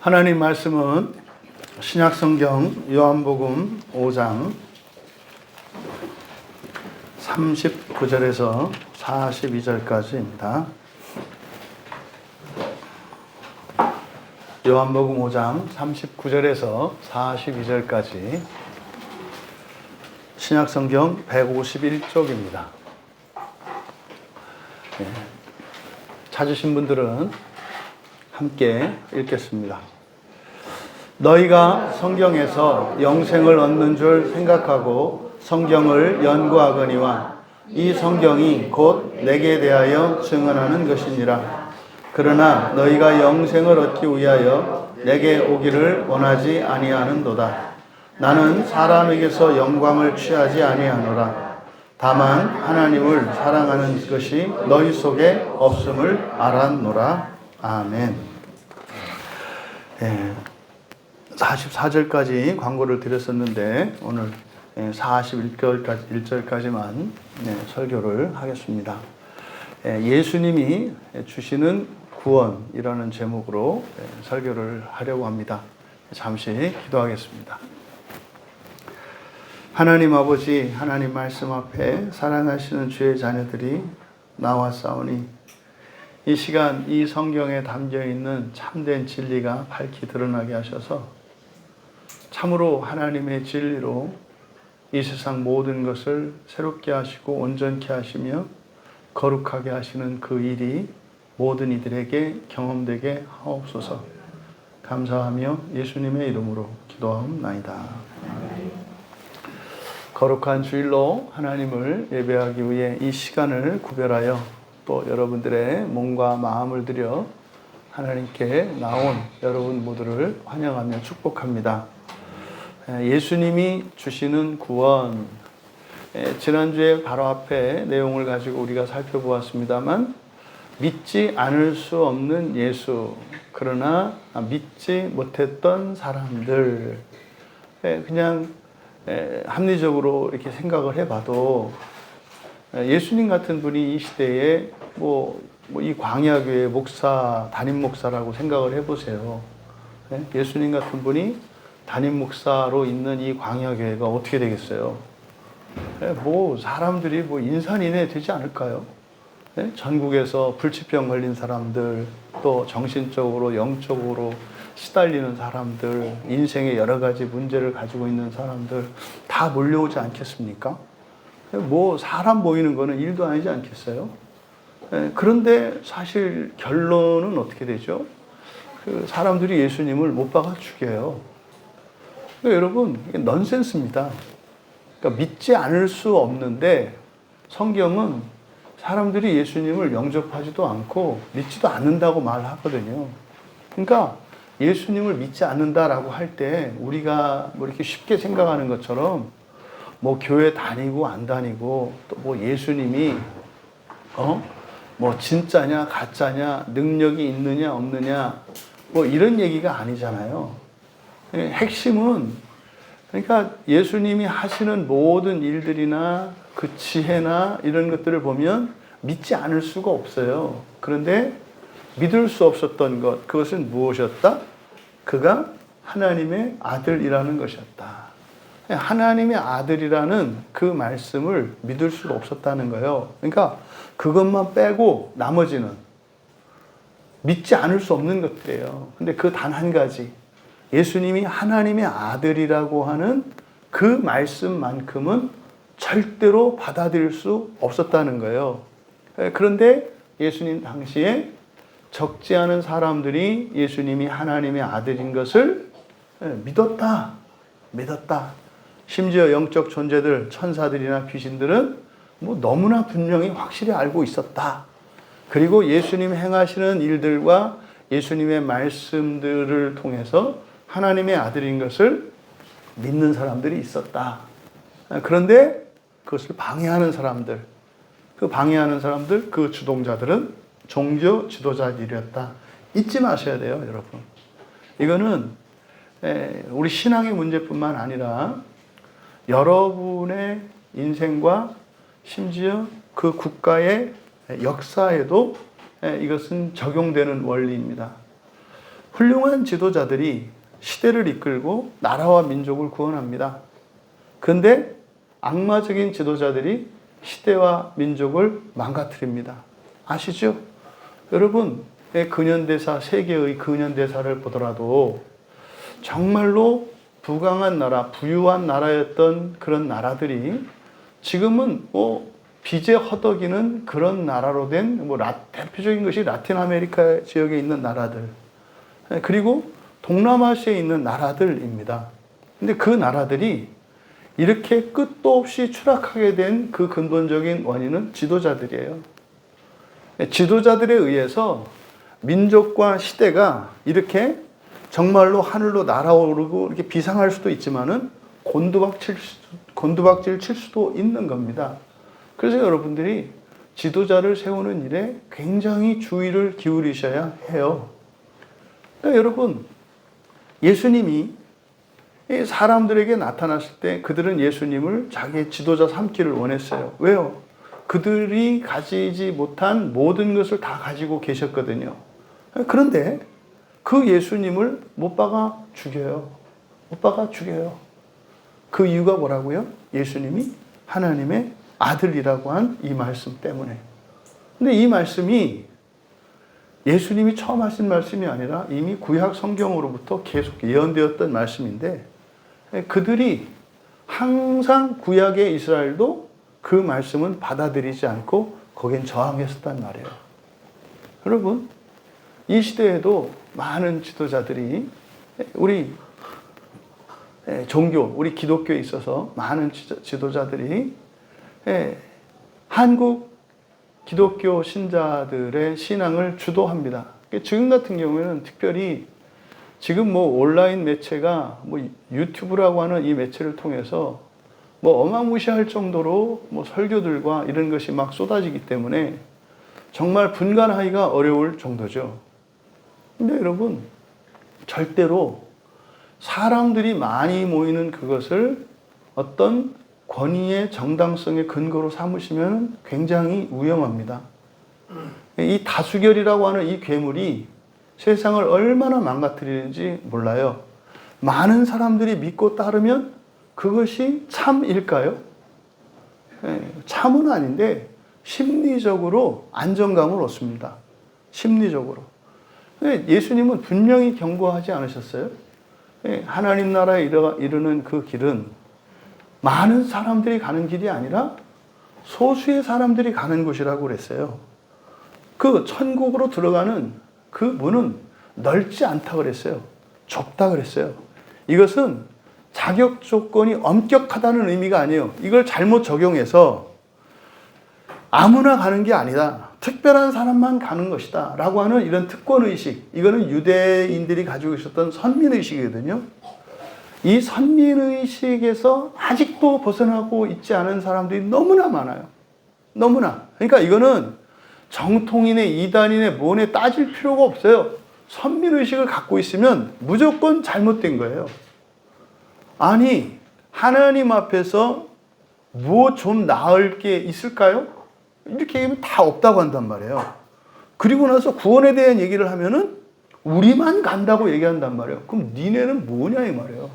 하나님 말씀은 신약성경 요한복음 5장 39절에서 42절까지입니다. 요한복음 5장 39절에서 42절까지 신약성경 151쪽입니다. 찾으신 분들은 함께 읽겠습니다. 너희가 성경에서 영생을 얻는 줄 생각하고 성경을 연구하거니와 이 성경이 곧 내게 대하여 증언하는 것이니라. 그러나 너희가 영생을 얻기 위하여 내게 오기를 원하지 아니하는도다. 나는 사람에게서 영광을 취하지 아니하노라. 다만 하나님을 사랑하는 것이 너희 속에 없음을 알았노라. 아멘. 44절까지 광고를 드렸었는데 오늘 41절까지만 설교를 하겠습니다. 예수님이 주시는 구원이라는 제목으로 설교를 하려고 합니다. 잠시 기도하겠습니다. 하나님 아버지, 하나님 말씀 앞에 사랑하시는 주의 자녀들이 나왔사오니 이 시간 이 성경에 담겨있는 참된 진리가 밝히 드러나게 하셔서 참으로 하나님의 진리로 이 세상 모든 것을 새롭게 하시고 온전케 하시며 거룩하게 하시는 그 일이 모든 이들에게 경험되게 하옵소서. 감사하며 예수님의 이름으로 기도하옵나이다. 거룩한 주일로 하나님을 예배하기 위해 이 시간을 구별하여 또 여러분들의 몸과 마음을 들여 하나님께 나온 여러분 모두를 환영하며 축복합니다. 예수님이 주시는 구원, 지난주에 바로 앞에 내용을 가지고 우리가 살펴보았습니다만 믿지 않을 수 없는 예수, 그러나 믿지 못했던 사람들, 그냥 합리적으로 이렇게 생각을 해봐도 예수님 같은 분이 이 시대에 이 광야교회 목사, 담임 목사라고 생각을 해보세요. 예수님 같은 분이 담임 목사로 있는 이 광야교회가 어떻게 되겠어요? 사람들이 인산인해 되지 않을까요? 전국에서 불치병 걸린 사람들, 또 정신적으로, 영적으로 시달리는 사람들, 인생의 여러 가지 문제를 가지고 있는 사람들 다 몰려오지 않겠습니까? 사람 모이는 거는 일도 아니지 않겠어요? 그런데 사실 결론은 어떻게 되죠? 사람들이 예수님을 못 박아 죽여요. 여러분, 이게 넌센스입니다. 그러니까 믿지 않을 수 없는데 성경은 사람들이 예수님을 영접하지도 않고 믿지도 않는다고 말하거든요. 그러니까 예수님을 믿지 않는다라고 할 때 우리가 이렇게 쉽게 생각하는 것처럼 교회 다니고 안 다니고 또 예수님이 진짜냐 가짜냐 능력이 있느냐 없느냐 이런 얘기가 아니잖아요. 핵심은 그러니까 예수님이 하시는 모든 일들이나 그 지혜나 이런 것들을 보면 믿지 않을 수가 없어요. 그런데 믿을 수 없었던 것, 그것은 무엇이었다? 그가 하나님의 아들이라는 것이었다. 하나님의 아들이라는 그 말씀을 믿을 수가 없었다는 거예요. 그러니까 그것만 빼고 나머지는 믿지 않을 수 없는 것들이에요. 근데 그 단 한 가지, 예수님이 하나님의 아들이라고 하는 그 말씀만큼은 절대로 받아들일 수 없었다는 거예요. 그런데 예수님 당시에 적지 않은 사람들이 예수님이 하나님의 아들인 것을 믿었다. 심지어 영적 존재들, 천사들이나 귀신들은 너무나 분명히 확실히 알고 있었다. 그리고 예수님 행하시는 일들과 예수님의 말씀들을 통해서 하나님의 아들인 것을 믿는 사람들이 있었다. 그런데 그것을 방해하는 사람들, 그 주동자들은 종교 지도자들이었다. 잊지 마셔야 돼요, 여러분. 이거는 우리 신앙의 문제뿐만 아니라 여러분의 인생과 심지어 그 국가의 역사에도 이것은 적용되는 원리입니다. 훌륭한 지도자들이 시대를 이끌고 나라와 민족을 구원합니다. 그런데 악마적인 지도자들이 시대와 민족을 망가뜨립니다. 아시죠? 여러분, 근현대사, 세계의 근현대사를 보더라도 정말로 부강한 나라, 부유한 나라였던 그런 나라들이 지금은 빚에 허덕이는 그런 나라로 된 대표적인 것이 라틴 아메리카 지역에 있는 나라들, 그리고 동남아시아에 있는 나라들입니다. 근데 그 나라들이 이렇게 끝도 없이 추락하게 된 그 근본적인 원인은 지도자들이에요. 지도자들에 의해서 민족과 시대가 이렇게 정말로 하늘로 날아오르고 이렇게 비상할 수도 있지만은 곤두박질 칠 수도 있는 겁니다. 그래서 여러분들이 지도자를 세우는 일에 굉장히 주의를 기울이셔야 해요. 그러니까 여러분, 예수님이 사람들에게 나타났을 때 그들은 예수님을 자기의 지도자 삼기를 원했어요. 왜요? 그들이 가지지 못한 모든 것을 다 가지고 계셨거든요. 그런데 그 예수님을 못 박아 죽여요. 못 박아 죽여요. 그 이유가 뭐라고요? 예수님이 하나님의 아들이라고 한 이 말씀 때문에. 근데 이 말씀이 예수님이 처음 하신 말씀이 아니라 이미 구약 성경으로부터 계속 예언되었던 말씀인데, 그들이 항상 구약의 이스라엘도 그 말씀은 받아들이지 않고 거긴 저항했었단 말이에요. 여러분, 이 시대에도 많은 지도자들이 우리 종교, 우리 기독교에 있어서 많은 지도자들이 한국 기독교 신자들의 신앙을 주도합니다. 지금 같은 경우에는 특별히 지금 온라인 매체가 유튜브라고 하는 이 매체를 통해서 어마무시할 정도로 설교들과 이런 것이 막 쏟아지기 때문에 정말 분간하기가 어려울 정도죠. 근데 여러분, 절대로 사람들이 많이 모이는 그것을 어떤 권위의 정당성의 근거로 삼으시면 굉장히 위험합니다. 이 다수결이라고 하는 이 괴물이 세상을 얼마나 망가뜨리는지 몰라요. 많은 사람들이 믿고 따르면 그것이 참일까요? 참은 아닌데 심리적으로 안정감을 얻습니다. 심리적으로. 예수님은 분명히 경고하지 않으셨어요? 하나님 나라에 이르는 그 길은 많은 사람들이 가는 길이 아니라 소수의 사람들이 가는 곳이라고 그랬어요. 그 천국으로 들어가는 그 문은 넓지 않다 그랬어요. 좁다 그랬어요. 이것은 자격 조건이 엄격하다는 의미가 아니에요. 이걸 잘못 적용해서 아무나 가는 게 아니다. 특별한 사람만 가는 것이다. 라고 하는 이런 특권의식. 이거는 유대인들이 가지고 있었던 선민의식이거든요. 이 선민의식에서 아직도 벗어나고 있지 않은 사람들이 너무나 많아요. 너무나. 그러니까 이거는 정통인의 이단인의 뭔에 따질 필요가 없어요. 선민의식을 갖고 있으면 무조건 잘못된 거예요. 아니, 하나님 앞에서 뭐 좀 나을 게 있을까요? 이렇게 얘기하면 다 없다고 한단 말이에요. 그리고 나서 구원에 대한 얘기를 하면은 우리만 간다고 얘기한단 말이에요. 그럼 니네는 뭐냐 이 말이에요.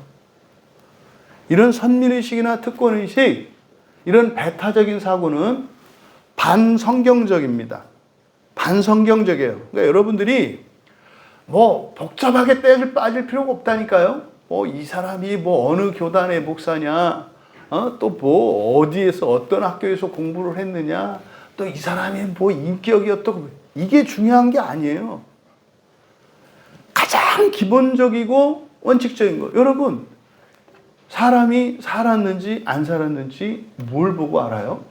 이런 선민의식이나 특권의식, 이런 배타적인 사고는 반성경적입니다. 반성경적이에요. 그러니까 여러분들이 복잡하게 빠질 필요가 없다니까요. 이 사람이 어느 교단의 목사냐, 또 어디에서 어떤 학교에서 공부를 했느냐, 또 이 사람이 인격이 어떻고, 이게 중요한 게 아니에요. 가장 기본적이고 원칙적인 거. 여러분, 사람이 살았는지 안 살았는지 뭘 보고 알아요?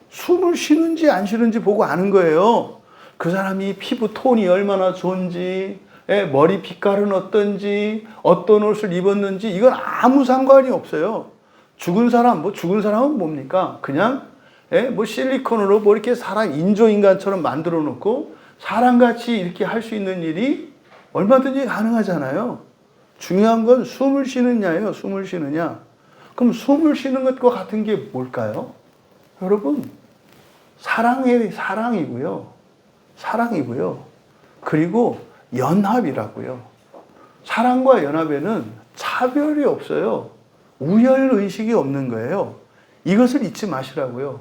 숨을 쉬는지 안 쉬는지 보고 아는 거예요. 그 사람이 피부 톤이 얼마나 좋은지, 머리 빛깔은 어떤지, 어떤 옷을 입었는지, 이건 아무 상관이 없어요. 죽은 사람은 뭡니까? 그냥, 실리콘으로 이렇게 사람, 인조인간처럼 만들어 놓고, 사람같이 이렇게 할 수 있는 일이 얼마든지 가능하잖아요. 중요한 건 숨을 쉬느냐예요. 숨을 쉬느냐. 그럼 숨을 쉬는 것과 같은 게 뭘까요? 여러분, 사랑이고요. 사랑이고요. 그리고 연합이라고요. 사랑과 연합에는 차별이 없어요. 우열의식이 없는 거예요. 이것을 잊지 마시라고요.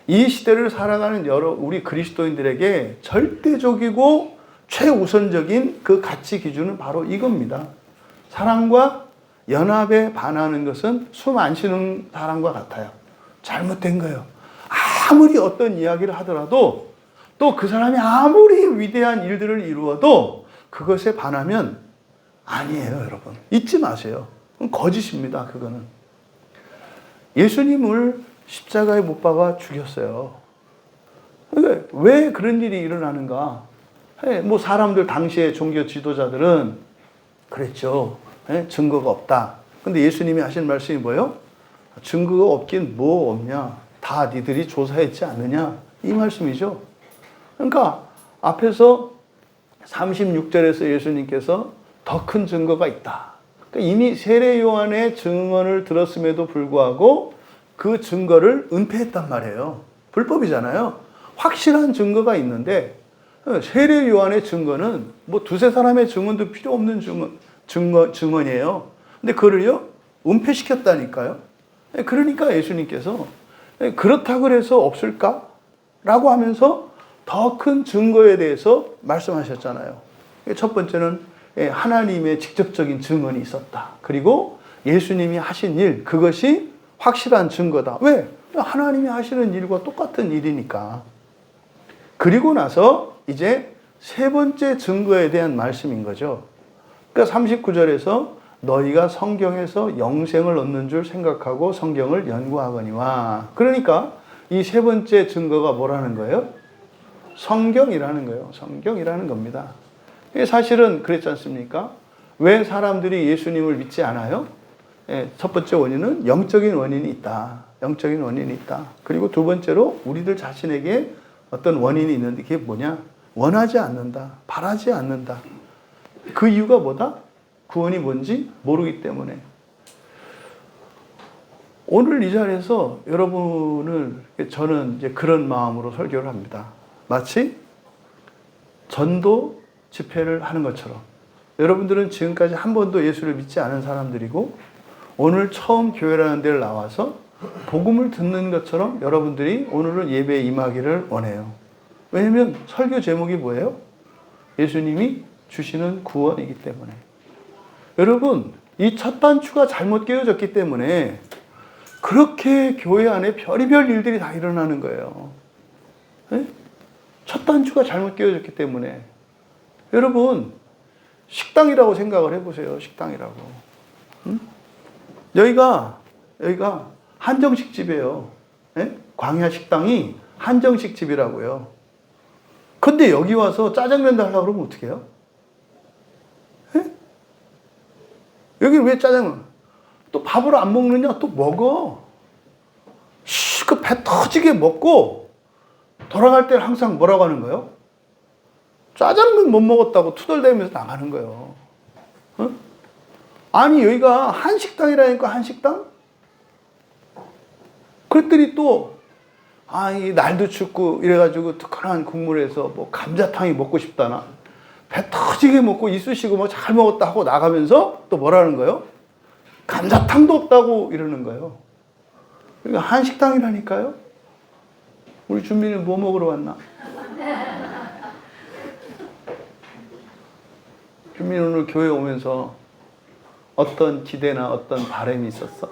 이 시대를 살아가는 우리 그리스도인들에게 절대적이고 최우선적인 그 가치 기준은 바로 이겁니다. 사랑과 연합에 반하는 것은 숨 안 쉬는 사람과 같아요. 잘못된 거예요. 아무리 어떤 이야기를 하더라도 또 그 사람이 아무리 위대한 일들을 이루어도 그것에 반하면 아니에요, 여러분. 잊지 마세요. 그건 거짓입니다, 그거는. 예수님을 십자가에 못 박아 죽였어요. 왜 그런 일이 일어나는가? 뭐 사람들 당시의 종교 지도자들은 그랬죠. 증거가 없다. 근데 예수님이 하신 말씀이 뭐예요? 증거가 없긴 뭐 없냐? 다 니들이 조사했지 않느냐? 이 말씀이죠. 그러니까 앞에서 36절에서 예수님께서 더 큰 증거가 있다. 그러니까 이미 세례 요한의 증언을 들었음에도 불구하고 그 증거를 은폐했단 말이에요. 불법이잖아요. 확실한 증거가 있는데 세례 요한의 증거는 뭐 두세 사람의 증언도 필요 없는 증언이에요. 근데 그거를요 은폐시켰다니까요. 그러니까 예수님께서 그렇다고 그래서 없을까? 라고 하면서 더 큰 증거에 대해서 말씀하셨잖아요. 첫 번째는 하나님의 직접적인 증언이 있었다. 그리고 예수님이 하신 일, 그것이 확실한 증거다. 왜? 하나님이 하시는 일과 똑같은 일이니까. 그리고 나서 이제 세 번째 증거에 대한 말씀인 거죠. 그러니까 39절에서 너희가 성경에서 영생을 얻는 줄 생각하고 성경을 연구하거니와. 그러니까 이 세 번째 증거가 뭐라는 거예요? 성경이라는 거예요. 성경이라는 겁니다. 사실은 그랬지 않습니까? 왜 사람들이 예수님을 믿지 않아요? 첫 번째 원인은 영적인 원인이 있다. 영적인 원인이 있다. 그리고 두 번째로 우리들 자신에게 어떤 원인이 있는데 그게 뭐냐? 원하지 않는다. 바라지 않는다. 그 이유가 뭐다? 구원이 뭔지 모르기 때문에. 오늘 이 자리에서 여러분을 저는 이제 그런 마음으로 설교를 합니다. 마치 전도 집회를 하는 것처럼 여러분들은 지금까지 한 번도 예수를 믿지 않은 사람들이고 오늘 처음 교회라는 데를 나와서 복음을 듣는 것처럼 여러분들이 오늘은 예배에 임하기를 원해요. 왜냐하면 설교 제목이 뭐예요? 예수님이 주시는 구원이기 때문에. 여러분, 이 첫 단추가 잘못 깨어졌기 때문에 그렇게 교회 안에 별의별 일들이 다 일어나는 거예요. 네? 첫 단추가 잘못 깨어졌기 때문에. 여러분, 식당이라고 생각을 해보세요. 식당이라고. 응? 여기가 한정식 집이에요. 네? 광야 식당이 한정식 집이라고요. 근데 여기 와서 짜장면 달라고 그러면 어떻게 해요? 네? 여기는 왜 짜장면? 또 밥을 안 먹느냐? 또 먹어. 그 배 터지게 먹고 돌아갈 때는 항상 뭐라고 하는 거예요? 짜장면 못 먹었다고 투덜대면서 나가는 거예요. 어? 아니 여기가 한식당이라니까 한식당? 그랬더니 또 이 날도 춥고 이래가지고 뜨끈한 국물에서 뭐 감자탕이 먹고 싶다나 배 터지게 먹고 이쑤시고 뭐 잘 먹었다 하고 나가면서 또 뭐라는 거예요? 감자탕도 없다고 이러는 거예요. 그러니까 한식당이라니까요. 우리 준민이는 뭐 먹으러 왔나? 준민이 오늘 교회 오면서 어떤 기대나 어떤 바람이 있었어?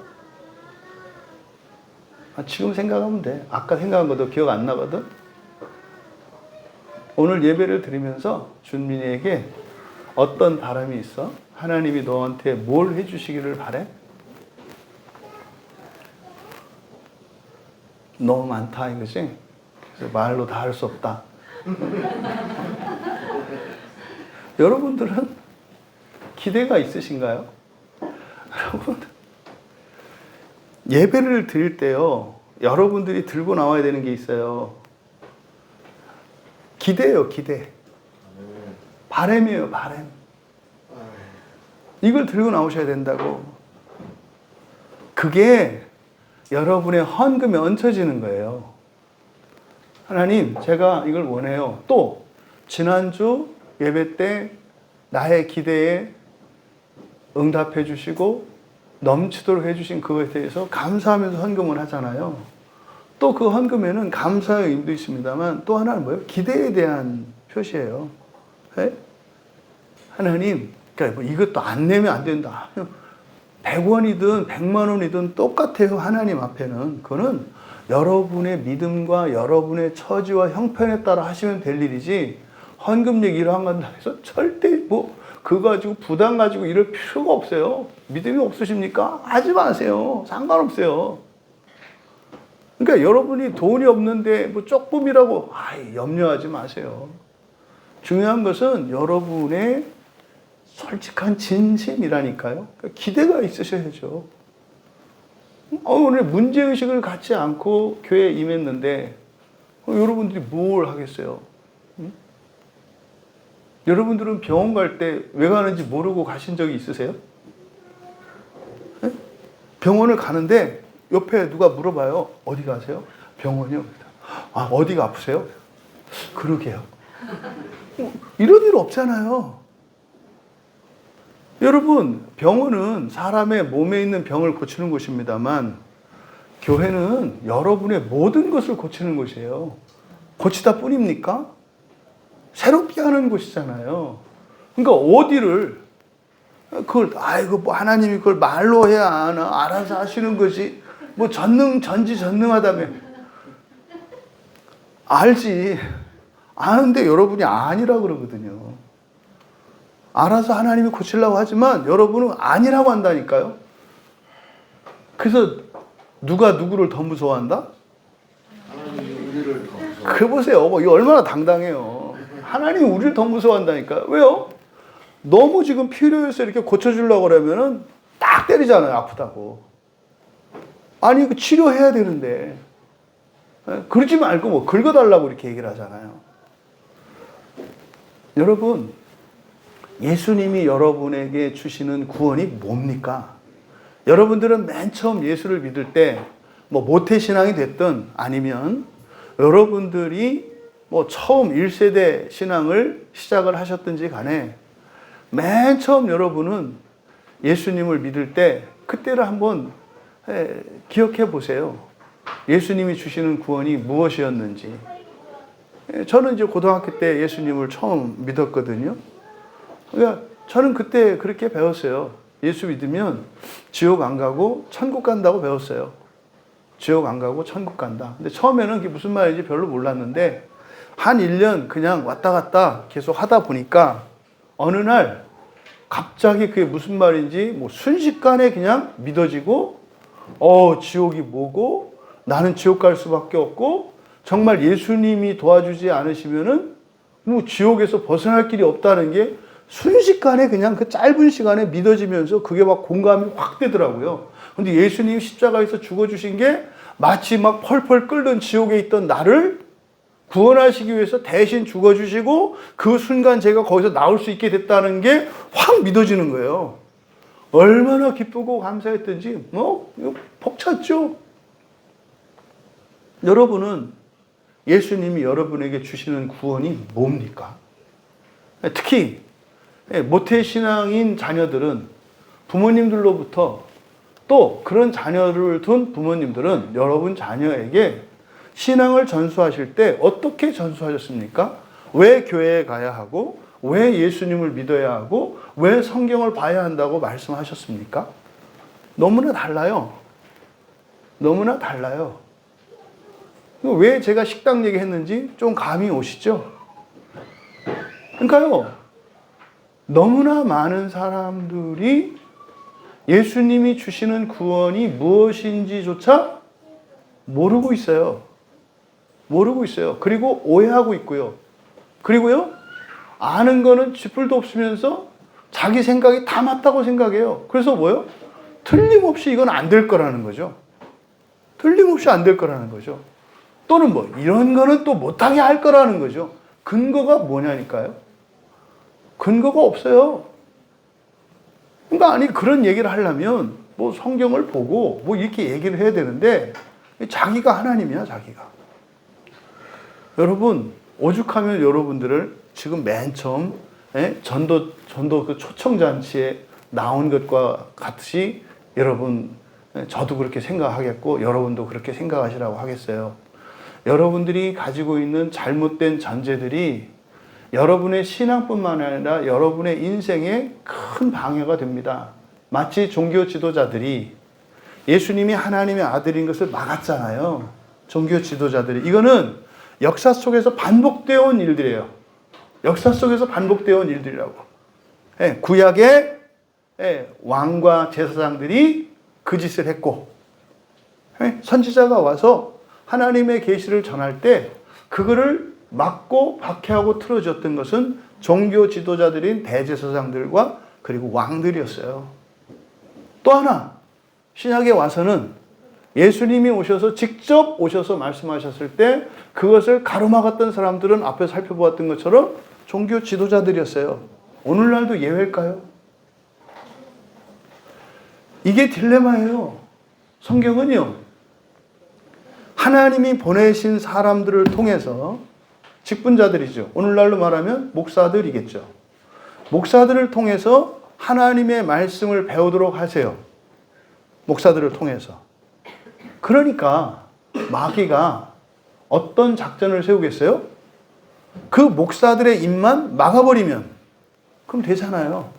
지금 생각하면 돼. 아까 생각한 것도 기억 안 나거든? 오늘 예배를 드리면서 준민이에게 어떤 바람이 있어? 하나님이 너한테 뭘 해주시기를 바래? 너무 많다 이거지? 그래서 말로 다 할 수 없다. 여러분들은 기대가 있으신가요? 여러분, 예배를 드릴 때요, 여러분들이 들고 나와야 되는 게 있어요. 기대예요, 기대. 바람이에요, 바람. 이걸 들고 나오셔야 된다고. 그게 여러분의 헌금에 얹혀지는 거예요. 하나님, 제가 이걸 원해요. 또 지난주 예배 때 나의 기대에 응답해 주시고 넘치도록 해주신 그것에 대해서 감사하면서 헌금을 하잖아요. 또 그 헌금에는 감사의 의미도 있습니다만 또 하나는 뭐예요? 기대에 대한 표시예요. 네? 하나님, 그러니까 뭐 이것도 안 내면 안 된다. 100원이든 100만 원이든 똑같아요. 하나님 앞에는. 그거는 여러분의 믿음과 여러분의 처지와 형편에 따라 하시면 될 일이지, 헌금 얘기를 한다고 해서 절대 뭐 그거 가지고 부담 가지고 이럴 필요가 없어요. 믿음이 없으십니까? 하지 마세요. 상관없어요. 그러니까 여러분이 돈이 없는데 뭐 조금이라고 염려하지 마세요. 중요한 것은 여러분의 솔직한 진심이라니까요. 그러니까 기대가 있으셔야죠. 오늘 문제의식을 갖지 않고 교회에 임했는데 여러분들이 뭘 하겠어요? 응? 여러분들은 병원 갈 때 왜 가는지 모르고 가신 적이 있으세요? 네? 병원을 가는데 옆에 누가 물어봐요. 어디 가세요? 병원이요. 아, 어디가 아프세요? 그러게요. 이런 일 없잖아요. 여러분, 병원은 사람의 몸에 있는 병을 고치는 곳입니다만 교회는 여러분의 모든 것을 고치는 곳이에요. 고치다 뿐입니까? 새롭게 하는 곳이잖아요. 그러니까 어디를 그걸 뭐 하나님이 그걸 말로 해야 하나, 알아서 하시는 것이 뭐 전지전능하다며. 알지. 아는데 여러분이 아니라 그러거든요. 알아서 하나님이 고치려고 하지만 여러분은 아니라고 한다니까요. 그래서 누가 누구를 더 무서워한다? 하나님이 우리를 더 무서워. 그 보세요. 이거 얼마나 당당해요. 하나님이 우리를 더 무서워한다니까요. 왜요? 너무 지금 필요해서 이렇게 고쳐주려고 그러면은 딱 때리잖아요. 아프다고. 아니, 치료해야 되는데. 그러지 말고 뭐 긁어달라고 이렇게 얘기를 하잖아요. 여러분, 예수님이 여러분에게 주시는 구원이 뭡니까? 여러분들은 맨 처음 예수를 믿을 때 뭐 모태신앙이 됐든 아니면 여러분들이 뭐 처음 1세대 신앙을 시작을 하셨든지 간에 맨 처음 여러분은 예수님을 믿을 때 그때를 한번 기억해 보세요. 예수님이 주시는 구원이 무엇이었는지. 저는 이제 고등학교 때 예수님을 처음 믿었거든요. 그러니까 저는 그때 그렇게 배웠어요. 예수 믿으면 지옥 안 가고 천국 간다고 배웠어요. 지옥 안 가고 천국 간다. 근데 처음에는 그게 무슨 말인지 별로 몰랐는데 한 1년 그냥 왔다 갔다 계속 하다 보니까 어느 날 갑자기 그게 무슨 말인지 뭐 순식간에 그냥 믿어지고 지옥이 뭐고 나는 지옥 갈 수밖에 없고 정말 예수님이 도와주지 않으시면은 뭐 지옥에서 벗어날 길이 없다는 게 순식간에 그냥 그 짧은 시간에 믿어지면서 그게 막 공감이 확 되더라고요. 근데 예수님이 십자가에서 죽어주신 게 마치 막 펄펄 끓는 지옥에 있던 나를 구원하시기 위해서 대신 죽어주시고 그 순간 제가 거기서 나올 수 있게 됐다는 게 확 믿어지는 거예요. 얼마나 기쁘고 감사했던지 이거 벅찼죠. 여러분은 예수님이 여러분에게 주시는 구원이 뭡니까? 특히 모태신앙인 자녀들은 부모님들로부터 또 그런 자녀를 둔 부모님들은 여러분 자녀에게 신앙을 전수하실 때 어떻게 전수하셨습니까? 왜 교회에 가야 하고 왜 예수님을 믿어야 하고 왜 성경을 봐야 한다고 말씀하셨습니까? 너무나 달라요. 너무나 달라요. 왜 제가 식당 얘기했는지 좀 감이 오시죠? 그러니까요. 너무나 많은 사람들이 예수님이 주시는 구원이 무엇인지조차 모르고 있어요. 모르고 있어요. 그리고 오해하고 있고요. 그리고요, 아는 거는 쥐뿔도 없으면서 자기 생각이 다 맞다고 생각해요. 그래서 뭐요? 틀림없이 이건 안 될 거라는 거죠. 틀림없이 안 될 거라는 거죠. 또는 뭐 이런 거는 또 못하게 할 거라는 거죠. 근거가 뭐냐니까요. 근거가 없어요. 그러니까 아니 그런 얘기를 하려면 뭐 성경을 보고 뭐 이렇게 얘기를 해야 되는데 자기가 하나님이야, 자기가. 여러분, 오죽하면 여러분들을 지금 맨 처음 전도 그 초청잔치에 나온 것과 같이 여러분, 저도 그렇게 생각하겠고 여러분도 그렇게 생각하시라고 하겠어요. 여러분들이 가지고 있는 잘못된 전제들이 여러분의 신앙뿐만 아니라 여러분의 인생에 큰 방해가 됩니다. 마치 종교 지도자들이 예수님이 하나님의 아들인 것을 막았잖아요. 종교 지도자들이. 이거는 역사 속에서 반복되어 온 일들이에요. 역사 속에서 반복되어 온 일들이라고. 구약의 왕과 제사장들이 그 짓을 했고, 선지자가 와서 하나님의 계시를 전할 때 그거를 막고 박해하고 틀어줬던 것은 종교 지도자들인 대제사장들과 그리고 왕들이었어요. 또 하나, 신약에 와서는 예수님이 오셔서 직접 오셔서 말씀하셨을 때 그것을 가로막았던 사람들은 앞에 살펴보았던 것처럼 종교 지도자들이었어요. 오늘날도 예외일까요? 이게 딜레마예요. 성경은요, 하나님이 보내신 사람들을 통해서 직분자들이죠. 오늘날로 말하면 목사들이겠죠. 목사들을 통해서 하나님의 말씀을 배우도록 하세요. 목사들을 통해서. 그러니까 마귀가 어떤 작전을 세우겠어요? 그 목사들의 입만 막아버리면 그럼 되잖아요.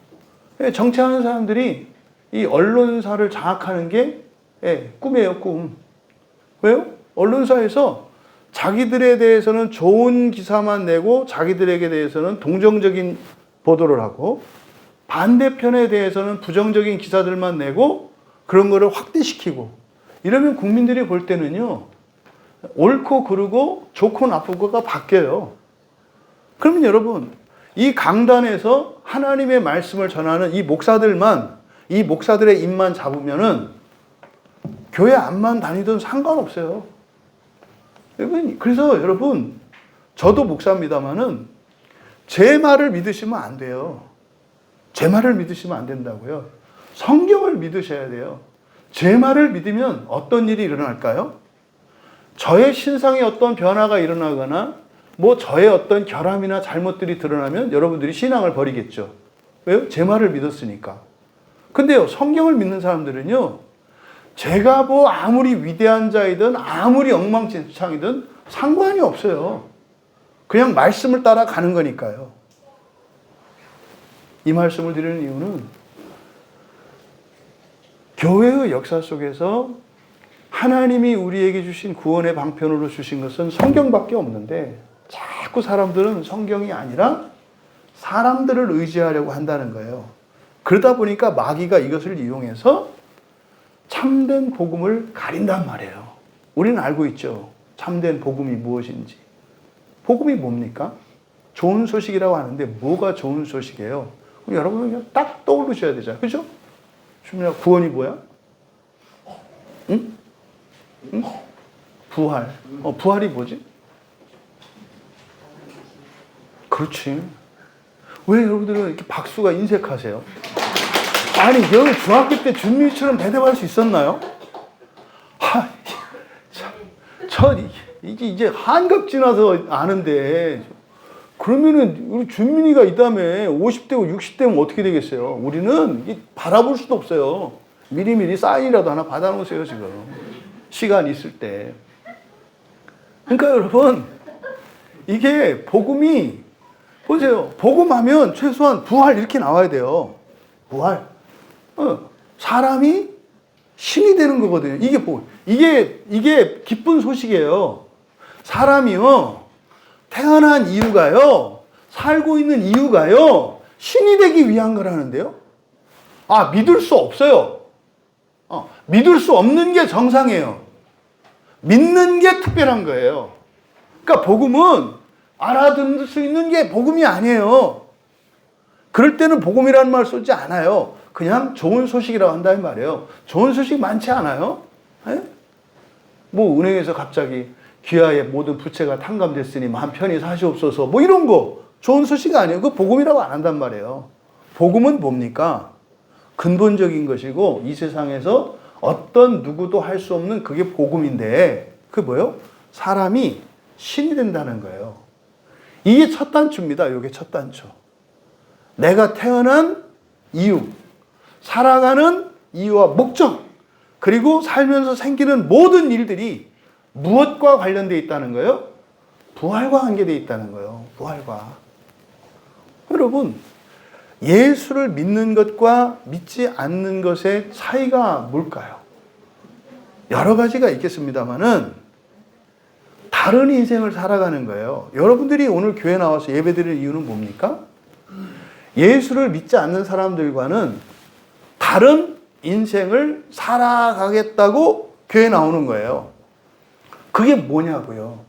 정치하는 사람들이 이 언론사를 장악하는 게 꿈이에요, 꿈. 왜요? 언론사에서 자기들에 대해서는 좋은 기사만 내고 자기들에게 대해서는 동정적인 보도를 하고 반대편에 대해서는 부정적인 기사들만 내고 그런 거를 확대시키고 이러면 국민들이 볼 때는요, 옳고 그르고 좋고 나쁘고가 바뀌어요. 그러면 여러분, 이 강단에서 하나님의 말씀을 전하는 이 목사들의 입만 잡으면은 교회 안만 다니든 상관없어요. 그래서 여러분, 저도 목사입니다만은 제 말을 믿으시면 안 돼요. 제 말을 믿으시면 안 된다고요. 성경을 믿으셔야 돼요. 제 말을 믿으면 어떤 일이 일어날까요? 저의 신상에 어떤 변화가 일어나거나 저의 어떤 결함이나 잘못들이 드러나면 여러분들이 신앙을 버리겠죠. 왜요? 제 말을 믿었으니까. 근데요, 성경을 믿는 사람들은요, 제가 아무리 위대한 자이든 아무리 엉망진창이든 상관이 없어요. 그냥 말씀을 따라가는 거니까요. 이 말씀을 드리는 이유는 교회의 역사 속에서 하나님이 우리에게 주신 구원의 방편으로 주신 것은 성경밖에 없는데 자꾸 사람들은 성경이 아니라 사람들을 의지하려고 한다는 거예요. 그러다 보니까 마귀가 이것을 이용해서 참된 복음을 가린단 말이에요. 우리는 알고 있죠. 참된 복음이 무엇인지. 복음이 뭡니까? 좋은 소식이라고 하는데 뭐가 좋은 소식이에요? 그럼 여러분은 그냥 딱 떠오르셔야 되잖아요. 그죠? 주민아, 구원이 뭐야? 응? 응? 부활. 부활이 뭐지? 그렇지. 왜 여러분들은 이렇게 박수가 인색하세요? 아니, 여기 중학교 때 준미처럼 대답할 수 있었나요? 이제 한갑 지나서 아는데, 그러면은 우리 준민이가 이 다음에 50대고 60대면 어떻게 되겠어요? 우리는 바라볼 수도 없어요. 미리미리 사인이라도 하나 받아놓으세요, 지금. 시간 있을 때. 그러니까 여러분, 이게 복음이, 보세요. 복음하면 최소한 부활 이렇게 나와야 돼요. 부활. 사람이 신이 되는 거거든요. 이게 복음. 이게 기쁜 소식이에요. 사람이요, 태어난 이유가요, 살고 있는 이유가요, 신이 되기 위한 거라는데요. 믿을 수 없어요. 믿을 수 없는 게 정상이에요. 믿는 게 특별한 거예요. 그러니까 복음은 알아듣을 수 있는 게 복음이 아니에요. 그럴 때는 복음이라는 말 쓰지 않아요. 그냥 좋은 소식이라고 한다는 말이에요. 좋은 소식 많지 않아요? 은행에서 갑자기 귀하의 모든 부채가 탕감됐으니 마음 편히 사시옵소서, 이런 거 좋은 소식 아니에요. 그거 복음이라고 안 한단 말이에요. 복음은 뭡니까? 근본적인 것이고 이 세상에서 어떤 누구도 할 수 없는 그게 복음인데, 그게 뭐예요? 사람이 신이 된다는 거예요. 이게 첫 단추입니다. 이게 첫 단추. 내가 태어난 이유, 살아가는 이유와 목적, 그리고 살면서 생기는 모든 일들이 무엇과 관련되어 있다는 거예요? 부활과 관계되어 있다는 거예요. 부활과. 여러분, 예수를 믿는 것과 믿지 않는 것의 차이가 뭘까요? 여러 가지가 있겠습니다만은 다른 인생을 살아가는 거예요. 여러분들이 오늘 교회 나와서 예배드리는 이유는 뭡니까? 예수를 믿지 않는 사람들과는 다른 인생을 살아가겠다고 교회에 나오는 거예요. 그게 뭐냐고요?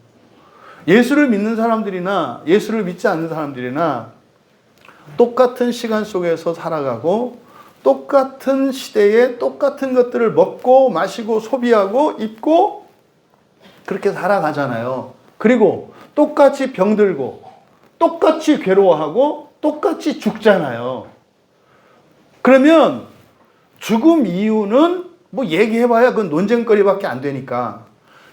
예수를 믿는 사람들이나 예수를 믿지 않는 사람들이나 똑같은 시간 속에서 살아가고 똑같은 시대에 똑같은 것들을 먹고 마시고 소비하고 입고 그렇게 살아가잖아요. 그리고 똑같이 병들고 똑같이 괴로워하고 똑같이 죽잖아요. 그러면 죽음 이유는 뭐 얘기해봐야 그건 논쟁거리밖에 안 되니까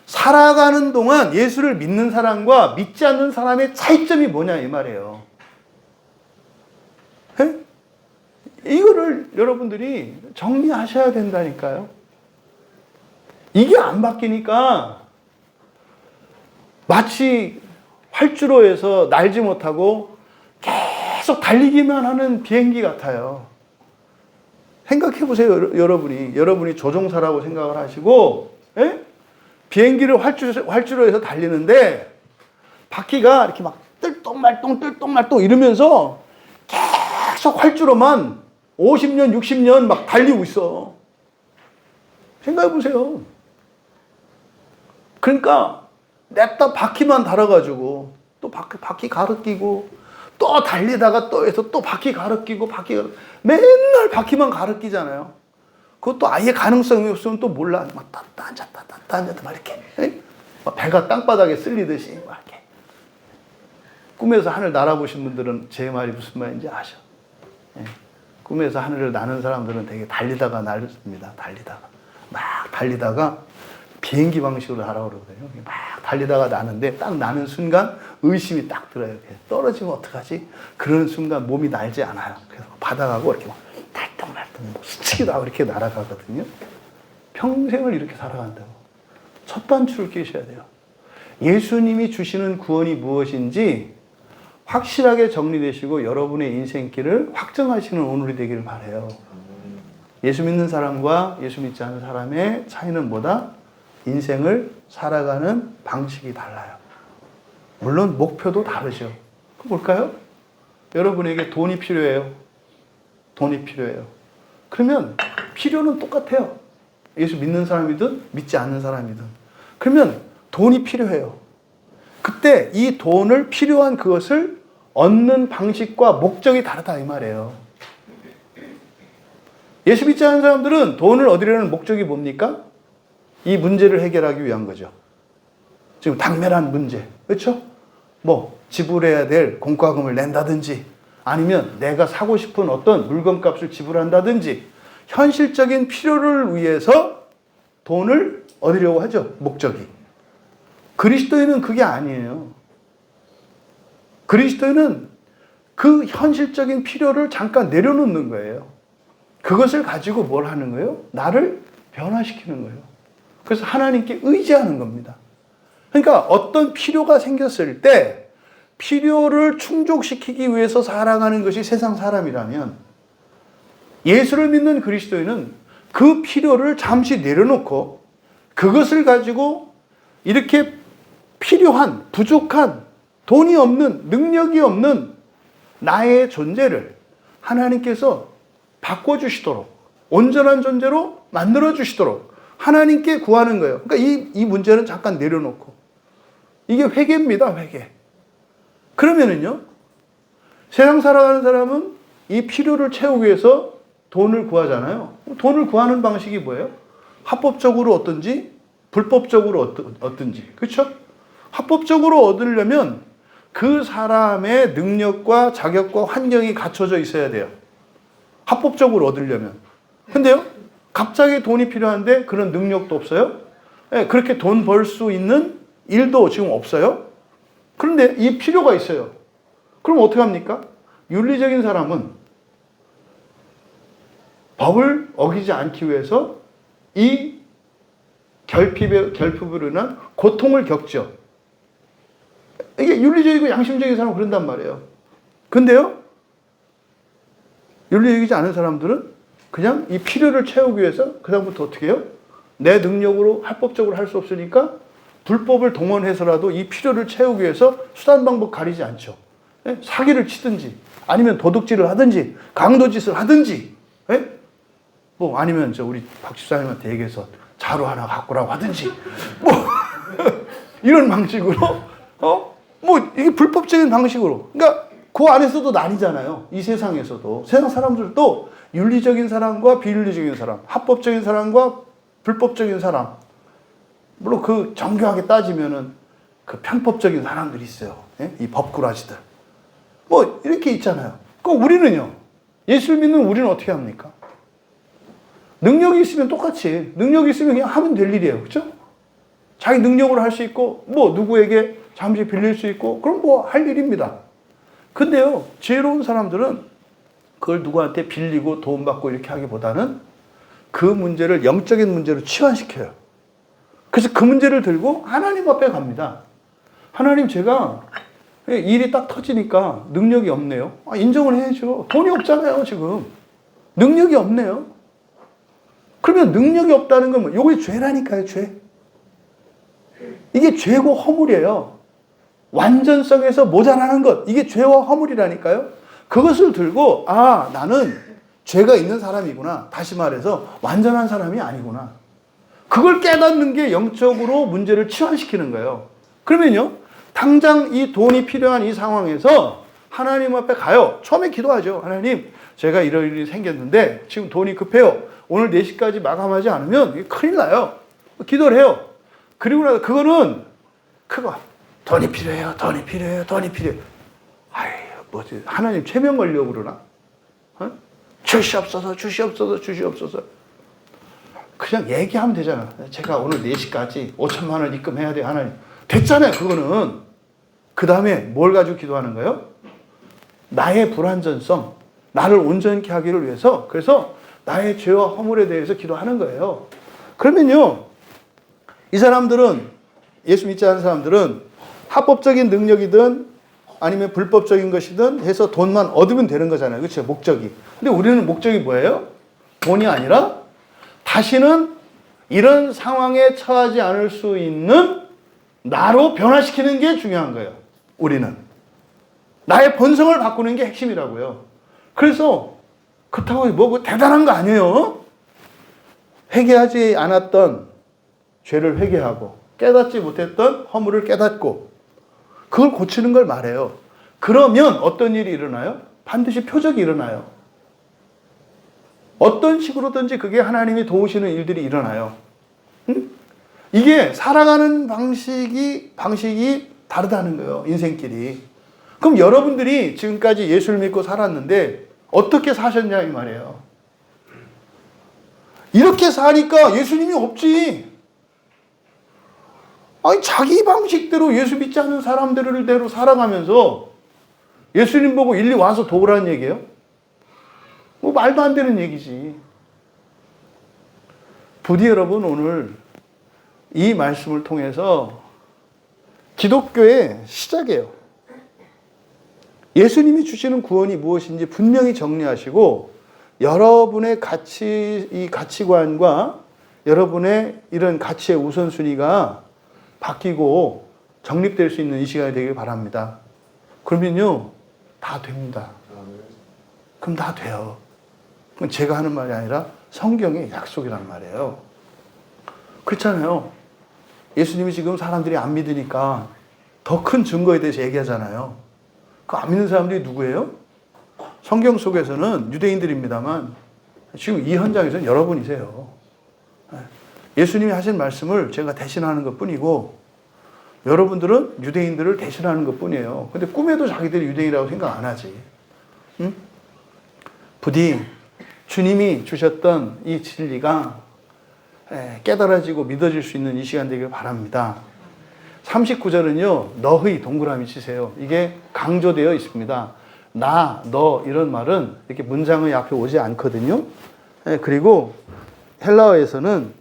살아가는 동안 예수를 믿는 사람과 믿지 않는 사람의 차이점이 뭐냐 이 말이에요. 에? 이거를 여러분들이 정리하셔야 된다니까요. 이게 안 바뀌니까 마치 활주로에서 날지 못하고 계속 달리기만 하는 비행기 같아요. 생각해 보세요, 여러분이 조종사라고 생각을 하시고, 에? 비행기를 활주로에서 달리는데, 바퀴가 이렇게 막 뜰똥말똥 이러면서 계속 활주로만 50년, 60년 막 달리고 있어. 생각해 보세요. 그러니까, 냅다 바퀴만 달아가지고, 또 바퀴 가르끼고, 또 달리다가 또 해서 또 바퀴 가르끼고, 맨날 바퀴만 가르끼잖아요. 그것도 아예 가능성이 없으면 또 몰라. 막 땄다 앉았다 막 이렇게. 막 배가 땅바닥에 쓸리듯이 막 이렇게. 꿈에서 하늘 날아보신 분들은 제 말이 무슨 말인지 아셔. 꿈에서 하늘을 나는 사람들은 되게 달리다가 날습니다. 막 달리다가 비행기 방식으로 날아오르거든요. 막 달리다가 나는데 딱 나는 순간 의심이 딱 들어요. 떨어지면 어떡하지? 그런 순간 몸이 날지 않아요. 그래서 바닥하고 이렇게 막 달덩달덩 스치기도 하고 이렇게 날아가거든요. 평생을 이렇게 살아간다고. 첫 단추를 끼셔야 돼요. 예수님이 주시는 구원이 무엇인지 확실하게 정리되시고 여러분의 인생길을 확정하시는 오늘이 되기를 바라요. 예수 믿는 사람과 예수 믿지 않는 사람의 차이는 뭐다? 인생을 살아가는 방식이 달라요. 물론 목표도 다르죠. 그거 뭘까요? 여러분에게 돈이 필요해요. 그러면 필요는 똑같아요. 예수 믿는 사람이든 믿지 않는 사람이든. 그러면 돈이 필요해요. 그때 이 돈을 필요한 그것을 얻는 방식과 목적이 다르다 이 말이에요. 예수 믿지 않는 사람들은 돈을 얻으려는 목적이 뭡니까? 이 문제를 해결하기 위한 거죠. 지금 당면한 문제. 그렇죠? 뭐 지불해야 될 공과금을 낸다든지 아니면 내가 사고 싶은 어떤 물건값을 지불한다든지 현실적인 필요를 위해서 돈을 얻으려고 하죠. 목적이. 그리스도인은 그게 아니에요. 그리스도인은 그 현실적인 필요를 잠깐 내려놓는 거예요. 그것을 가지고 뭘 하는 거예요? 나를 변화시키는 거예요. 그래서 하나님께 의지하는 겁니다. 그러니까 어떤 필요가 생겼을 때 필요를 충족시키기 위해서 살아가는 것이 세상 사람이라면 예수를 믿는 그리스도인은 그 필요를 잠시 내려놓고 그것을 가지고 이렇게 필요한, 부족한, 돈이 없는, 능력이 없는 나의 존재를 하나님께서 바꿔주시도록 온전한 존재로 만들어주시도록 하나님께 구하는 거예요. 그러니까 이 문제는 잠깐 내려놓고. 이게 회개입니다, 회개. 그러면은요, 세상 살아가는 사람은 이 필요를 채우기 위해서 돈을 구하잖아요. 돈을 구하는 방식이 뭐예요? 합법적으로 얻든지, 불법적으로 얻든지. 그렇죠? 합법적으로 얻으려면 그 사람의 능력과 자격과 환경이 갖춰져 있어야 돼요. 합법적으로 얻으려면. 근데요, 갑자기 돈이 필요한데 그런 능력도 없어요. 네, 그렇게 돈 벌 수 있는 일도 지금 없어요. 그런데 이 필요가 있어요. 그럼 어떻게 합니까? 윤리적인 사람은 법을 어기지 않기 위해서 이 결핍으로 인한 고통을 겪죠. 이게 윤리적이고 양심적인 사람은 그런단 말이에요. 근데요, 윤리적이지 않은 사람들은 그냥 이 필요를 채우기 위해서 그다음부터 어떻게 해요? 내 능력으로 합법적으로 할 수 없으니까 불법을 동원해서라도 이 필요를 채우기 위해서 수단 방법 가리지 않죠. 예? 사기를 치든지 아니면 도둑질을 하든지 강도짓을 하든지, 예? 뭐 아니면 우리 박 집사님한테 얘기해서 자루 하나 갖고 오라고 하든지 뭐 이런 방식으로 뭐 이게 불법적인 방식으로, 그러니까 그 안에서도 나뉘잖아요. 이 세상에서도 세상 사람들도 윤리적인 사람과 비윤리적인 사람, 합법적인 사람과 불법적인 사람, 물론 그 정교하게 따지면은 그 편법적인 사람들이 있어요. 예? 이 법꾸라지들 뭐 이렇게 있잖아요. 그 우리는요, 예수를 믿는 우리는 어떻게 합니까? 능력이 있으면 똑같이, 능력이 있으면 그냥 하면 될 일이에요. 그렇죠? 자기 능력으로 할 수 있고 뭐 누구에게 잠시 빌릴 수 있고 그럼 뭐 할 일입니다. 근데요, 지혜로운 사람들은 그걸 누구한테 빌리고 도움받고 이렇게 하기보다는 그 문제를 영적인 문제로 치환시켜요. 그래서 그 문제를 들고 하나님 앞에 갑니다. 하나님, 제가 일이 딱 터지니까 능력이 없네요. 인정을 해야죠. 돈이 없잖아요, 지금. 능력이 없네요. 그러면 능력이 없다는 건 뭐? 이게 죄라니까요, 죄. 이게 죄고 허물이에요. 완전성에서 모자라는 것, 이게 죄와 허물이라니까요. 그것을 들고 나는 죄가 있는 사람이구나. 다시 말해서 완전한 사람이 아니구나. 그걸 깨닫는 게 영적으로 문제를 치환시키는 거예요. 그러면요, 당장 이 돈이 필요한 이 상황에서 하나님 앞에 가요. 처음에 기도하죠. 하나님, 제가 이런 일이 생겼는데 지금 돈이 급해요. 오늘 4시까지 마감하지 않으면 큰일 나요. 기도를 해요. 그리고 나서 그거는 그거 돈이 필요해요. 돈이 필요해요. 돈이 필요해요. 아이, 뭐지? 하나님 최면 걸려고 그러나? 주시옵소서, 주시옵소서, 주시옵소서. 그냥 얘기하면 되잖아. 제가 오늘 4시까지 5천만 원 입금해야 돼요, 하나님. 됐잖아요, 그거는. 그 다음에 뭘 가지고 기도하는 거예요? 나의 불완전성, 나를 온전케 하기를 위해서, 그래서 나의 죄와 허물에 대해서 기도하는 거예요. 그러면요, 이 사람들은, 예수 믿지 않는 사람들은 합법적인 능력이든 아니면 불법적인 것이든 해서 돈만 얻으면 되는 거잖아요. 그렇죠? 목적이. 근데 우리는 목적이 뭐예요? 돈이 아니라 다시는 이런 상황에 처하지 않을 수 있는 나로 변화시키는 게 중요한 거예요. 우리는. 나의 본성을 바꾸는 게 핵심이라고요. 그래서 그렇다고 뭐 대단한 거 아니에요. 회개하지 않았던 죄를 회개하고 깨닫지 못했던 허물을 깨닫고 그걸 고치는 걸 말해요. 그러면 어떤 일이 일어나요? 반드시 표적이 일어나요. 어떤 식으로든지 그게 하나님이 도우시는 일들이 일어나요. 응? 이게 살아가는 방식이 다르다는 거예요. 인생길이. 그럼 여러분들이 지금까지 예수를 믿고 살았는데 어떻게 사셨냐 이 말이에요. 이렇게 사니까 예수님이 없지. 아니, 자기 방식대로 예수 믿지 않는 사람들대로 살아가면서 예수님 보고 일리 와서 도우라는 얘기예요? 뭐 말도 안 되는 얘기지. 부디 여러분, 오늘 이 말씀을 통해서 기독교의 시작이에요. 예수님이 주시는 구원이 무엇인지 분명히 정리하시고 여러분의 이 가치관과 여러분의 이런 가치의 우선순위가 바뀌고 정립될 수 있는 이 시간이 되길 바랍니다. 그러면요, 다 됩니다. 그럼 다 돼요. 그건 제가 하는 말이 아니라 성경의 약속이란 말이에요. 그렇잖아요. 예수님이 지금 사람들이 안 믿으니까 더 큰 증거에 대해서 얘기하잖아요. 그 안 믿는 사람들이 누구예요? 성경 속에서는 유대인들입니다만 지금 이 현장에서는 여러분이세요. 예수님이 하신 말씀을 제가 대신하는 것 뿐이고 여러분들은 유대인들을 대신하는 것 뿐이에요. 근데 꿈에도 자기들이 유대인이라고 생각 안 하지. 응? 부디 주님이 주셨던 이 진리가 깨달아지고 믿어질 수 있는 이 시간 되길 바랍니다. 39절은요, 너희 동그라미 치세요. 이게 강조되어 있습니다. 나, 너 이런 말은 이렇게 문장의 앞에 오지 않거든요. 그리고 헬라어에서는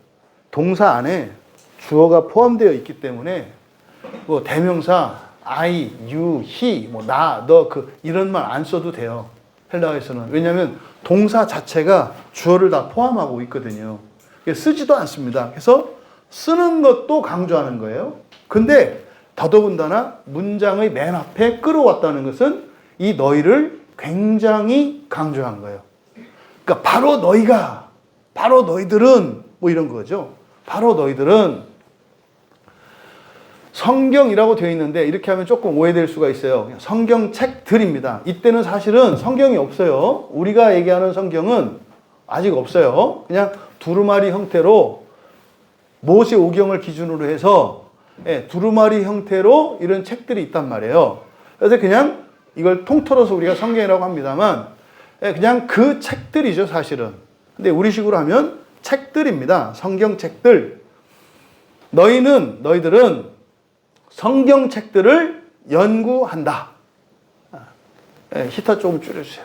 동사 안에 주어가 포함되어 있기 때문에 뭐 대명사 I, you, he, 뭐 나, 너 이런 말 안 써도 돼요. 헬라어에서는. 왜냐하면 동사 자체가 주어를 다 포함하고 있거든요. 쓰지도 않습니다. 그래서 쓰는 것도 강조하는 거예요. 근데 더더군다나 문장의 맨 앞에 끌어왔다는 것은 이 너희를 굉장히 강조한 거예요. 그러니까 바로 너희가, 바로 너희들은 뭐 이런 거죠. 바로 너희들은 성경이라고 되어 있는데 이렇게 하면 조금 오해될 수가 있어요. 성경책들입니다. 이때는 사실은 성경이 없어요. 우리가 얘기하는 성경은 아직 없어요. 그냥 두루마리 형태로 모세 오경을 기준으로 해서 두루마리 형태로 이런 책들이 있단 말이에요. 그래서 그냥 이걸 통틀어서 우리가 성경이라고 합니다만 그냥 그 책들이죠, 사실은. 근데 우리식으로 하면 책들입니다. 성경책들. 너희들은 성경책들을 연구한다. 히터 조금 줄여주세요.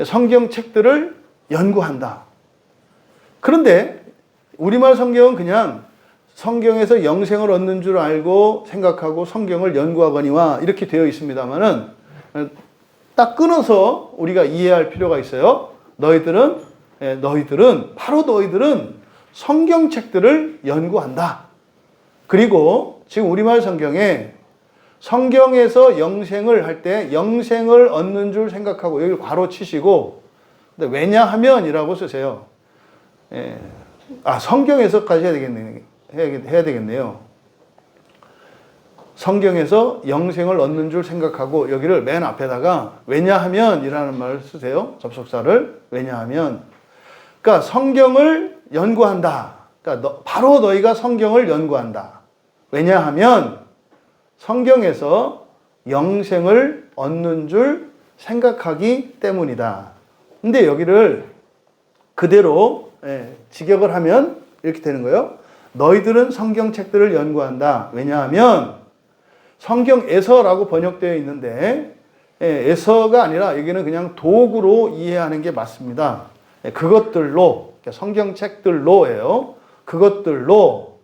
성경책들을 연구한다. 그런데 우리말 성경은 그냥 성경에서 영생을 얻는 줄 알고 생각하고 성경을 연구하거니와 이렇게 되어 있습니다만은 딱 끊어서 우리가 이해할 필요가 있어요. 너희들은 바로 너희들은 성경책들을 연구한다. 그리고 지금 우리말 성경에 성경에서 영생을 할 때 영생을 얻는 줄 생각하고 여기 괄호 치시고 왜냐하면이라고 쓰세요. 성경에서까지 해야 되겠네요. 성경에서 영생을 얻는 줄 생각하고 여기를 맨 앞에다가 왜냐하면이라는 말을 쓰세요. 접속사를. 왜냐하면. 그러니까 성경을 연구한다. 그러니까 바로 너희가 성경을 연구한다. 왜냐하면 성경에서 영생을 얻는 줄 생각하기 때문이다. 근데 여기를 그대로 직역을 하면 이렇게 되는 거예요. 너희들은 성경책들을 연구한다. 왜냐하면 성경에서라고 번역되어 있는데 에서가 아니라 여기는 그냥 도구로 이해하는 게 맞습니다. 그것들로, 성경책들로예요. 그것들로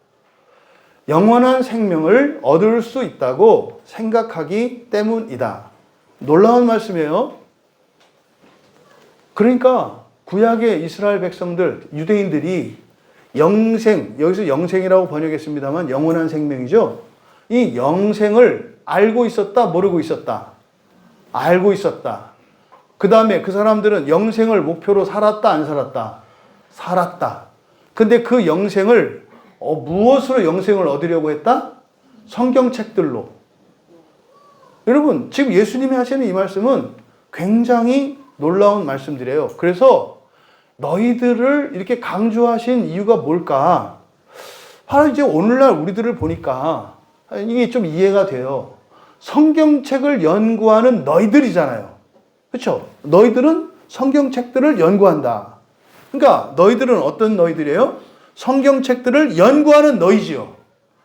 영원한 생명을 얻을 수 있다고 생각하기 때문이다. 놀라운 말씀이에요. 그러니까 구약의 이스라엘 백성들, 유대인들이 영생, 여기서 영생이라고 번역했습니다만 영원한 생명이죠. 이 영생을 알고 있었다, 모르고 있었다? 알고 있었다. 그 다음에 그 사람들은 영생을 목표로 살았다, 안 살았다? 살았다. 근데 그 영생을 무엇으로 영생을 얻으려고 했다? 성경책들로. 여러분, 지금 예수님이 하시는 이 말씀은 굉장히 놀라운 말씀들이에요. 그래서 너희들을 이렇게 강조하신 이유가 뭘까? 바로 이제 오늘날 우리들을 보니까 이게 좀 이해가 돼요. 성경책을 연구하는 너희들이잖아요. 그렇죠? 너희들은 성경책들을 연구한다. 그러니까 너희들은 어떤 너희들이에요? 성경책들을 연구하는 너희지요.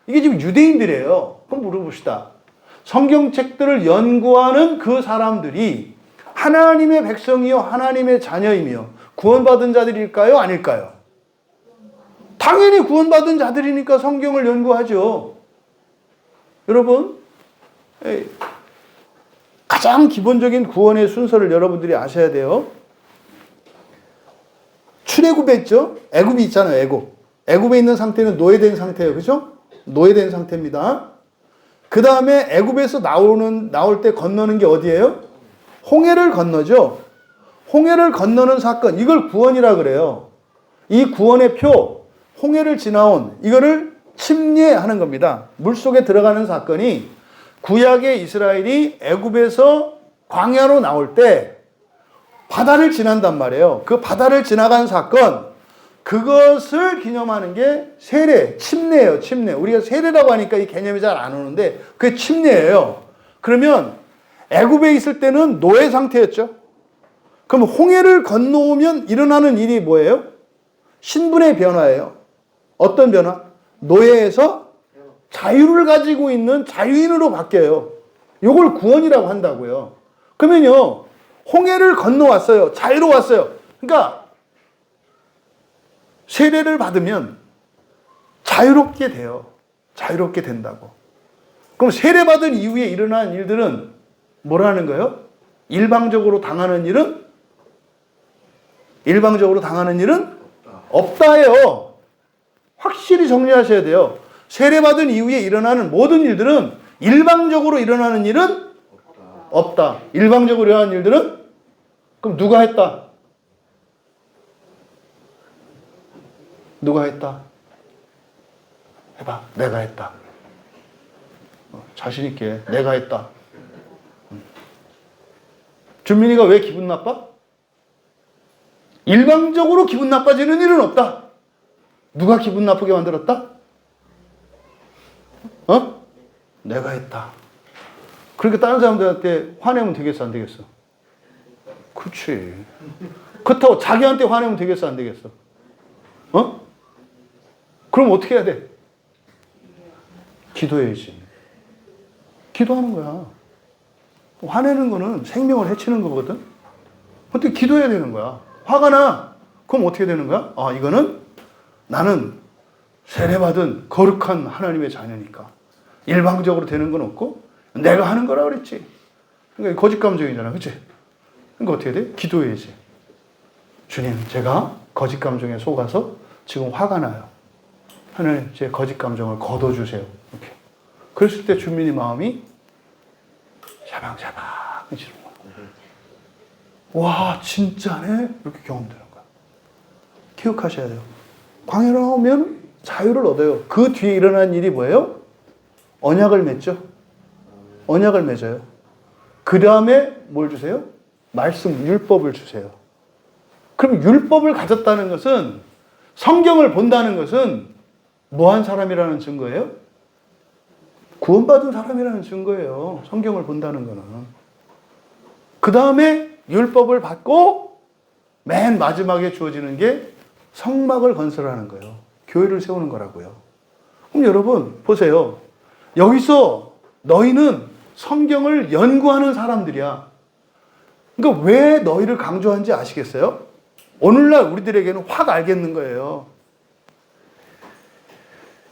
이게 지금 유대인들이에요. 그럼 물어봅시다. 성경책들을 연구하는 그 사람들이 하나님의 백성이요, 하나님의 자녀이며 구원받은 자들일까요? 아닐까요? 당연히 구원받은 자들이니까 성경을 연구하죠. 여러분, 가장 기본적인 구원의 순서를 여러분들이 아셔야 돼요. 출애굽에 있죠? 애굽이 있잖아요, 애굽. 애굽에 있는 상태는 노예된 상태예요. 그죠? 노예된 상태입니다. 그 다음에 애굽에서 나올 때 건너는 게 어디예요? 홍해를 건너죠. 홍해를 건너는 사건, 이걸 구원이라 그래요. 이 구원의 표, 홍해를 지나온 이거를 침례하는 겁니다. 물속에 들어가는 사건이 구약의 이스라엘이 애굽에서 광야로 나올 때 바다를 지난단 말이에요. 그 바다를 지나간 사건, 그것을 기념하는 게 세례, 침례예요. 침례. 우리가 세례라고 하니까 이 개념이 잘 안 오는데 그게 침례예요. 그러면 애굽에 있을 때는 노예 상태였죠. 그럼 홍해를 건너오면 일어나는 일이 뭐예요? 신분의 변화예요. 어떤 변화? 노예에서 자유를 가지고 있는 자유인으로 바뀌어요. 이걸 구원이라고 한다고요. 그러면요, 홍해를 건너왔어요. 자유로웠어요. 그러니까 세례를 받으면 자유롭게 돼요. 자유롭게 된다고. 그럼 세례받은 이후에 일어난 일들은 뭐라는 거예요? 일방적으로 당하는 일은 없다예요. 확실히 정리하셔야 돼요. 세례받은 이후에 일어나는 모든 일들은 일방적으로 일어나는 일은 없다. 일방적으로 일어나는 일들은 그럼 누가 했다? 누가 했다? 해봐. 내가 했다. 자신 있게 내가 했다. 준민이가 왜 기분 나빠? 일방적으로 기분 나빠지는 일은 없다. 누가 기분 나쁘게 만들었다? 내가 했다. 그러니까 다른 사람들한테 화내면 되겠어, 안 되겠어? 그렇지. 그렇다고 자기한테 화내면 되겠어, 안 되겠어? 그럼 어떻게 해야 돼? 기도해야지. 기도하는 거야. 화내는 거는 생명을 해치는 거거든. 근데 기도해야 되는 거야. 화가 나. 그럼 어떻게 되는 거야? 이거는 나는 세례받은 거룩한 하나님의 자녀니까 일방적으로 되는 건 없고 내가 하는 거라 그랬지. 그러니까 거짓 감정이잖아. 그치? 그러니까 어떻게 돼? 기도해야지. 주님, 제가 거짓 감정에 속아서 지금 화가 나요. 하나님, 제 거짓 감정을 걷어주세요. 이렇게. 그랬을 때 주민이 마음이 샤방샤방해지는 거야. 와, 진짜네? 이렇게 경험되는 거야. 기억하셔야 돼요. 광야로 나오면 자유를 얻어요. 그 뒤에 일어난 일이 뭐예요? 언약을 맺죠. 언약을 맺어요. 그 다음에 뭘 주세요? 말씀, 율법을 주세요. 그럼 율법을 가졌다는 것은, 성경을 본다는 것은 뭐한 사람이라는 증거예요? 구원받은 사람이라는 증거예요. 성경을 본다는 거는. 그 다음에 율법을 받고 맨 마지막에 주어지는 게 성막을 건설하는 거예요. 교회를 세우는 거라고요. 그럼 여러분 보세요. 여기서 너희는 성경을 연구하는 사람들이야. 그러니까 왜 너희를 강조하는지 아시겠어요? 오늘날 우리들에게는 확 알겠는 거예요.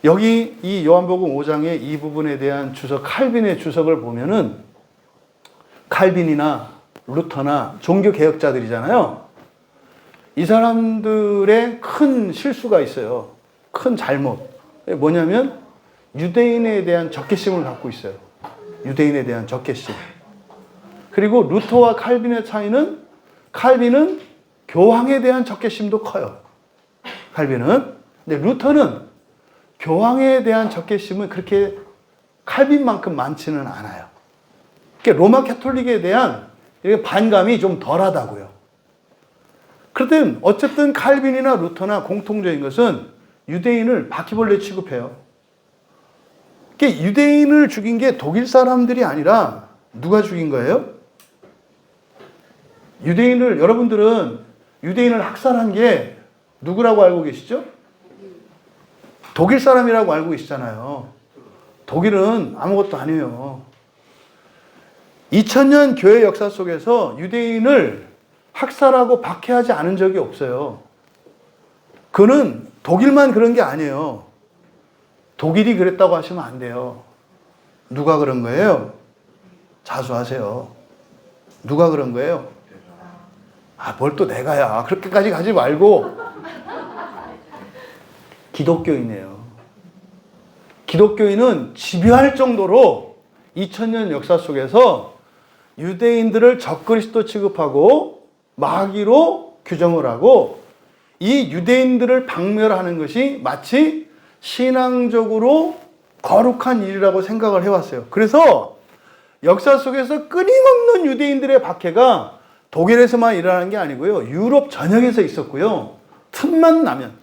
여기 이 요한복음 5장의 이 부분에 대한 주석, 칼빈의 주석을 보면은 칼빈이나 루터나 종교개혁자들이잖아요. 이 사람들의 큰 실수가 있어요. 큰 잘못. 뭐냐면 유대인에 대한 적개심을 갖고 있어요. 유대인에 대한 적개심. 그리고 루터와 칼빈의 차이는, 칼빈은 교황에 대한 적개심도 커요. 칼빈은. 근데 루터는 교황에 대한 적개심은 그렇게 칼빈만큼 많지는 않아요. 그러니까 로마 캐톨릭에 대한 반감이 좀 덜하다고요. 그렇든 어쨌든 칼빈이나 루터나 공통적인 것은 유대인을 바퀴벌레 취급해요. 그러니까 유대인을 죽인 게 독일 사람들이 아니라 누가 죽인 거예요? 유대인을, 여러분들은 유대인을 학살한 게 누구라고 알고 계시죠? 독일 사람이라고 알고 계시잖아요. 독일은 아무것도 아니에요. 2000년 교회 역사 속에서 유대인을 학살하고 박해하지 않은 적이 없어요. 그는 독일만 그런 게 아니에요. 독일이 그랬다고 하시면 안 돼요. 누가 그런 거예요? 자수하세요. 누가 그런 거예요? 뭘 또 내가야. 그렇게까지 가지 말고. 기독교인이에요. 기독교인은 지배할 정도로 2000년 역사 속에서 유대인들을 적그리스도 취급하고 마귀로 규정을 하고, 이 유대인들을 박멸하는 것이 마치 신앙적으로 거룩한 일이라고 생각을 해왔어요. 그래서 역사 속에서 끊임없는 유대인들의 박해가 독일에서만 일어나는 게 아니고요. 유럽 전역에서 있었고요. 틈만 나면,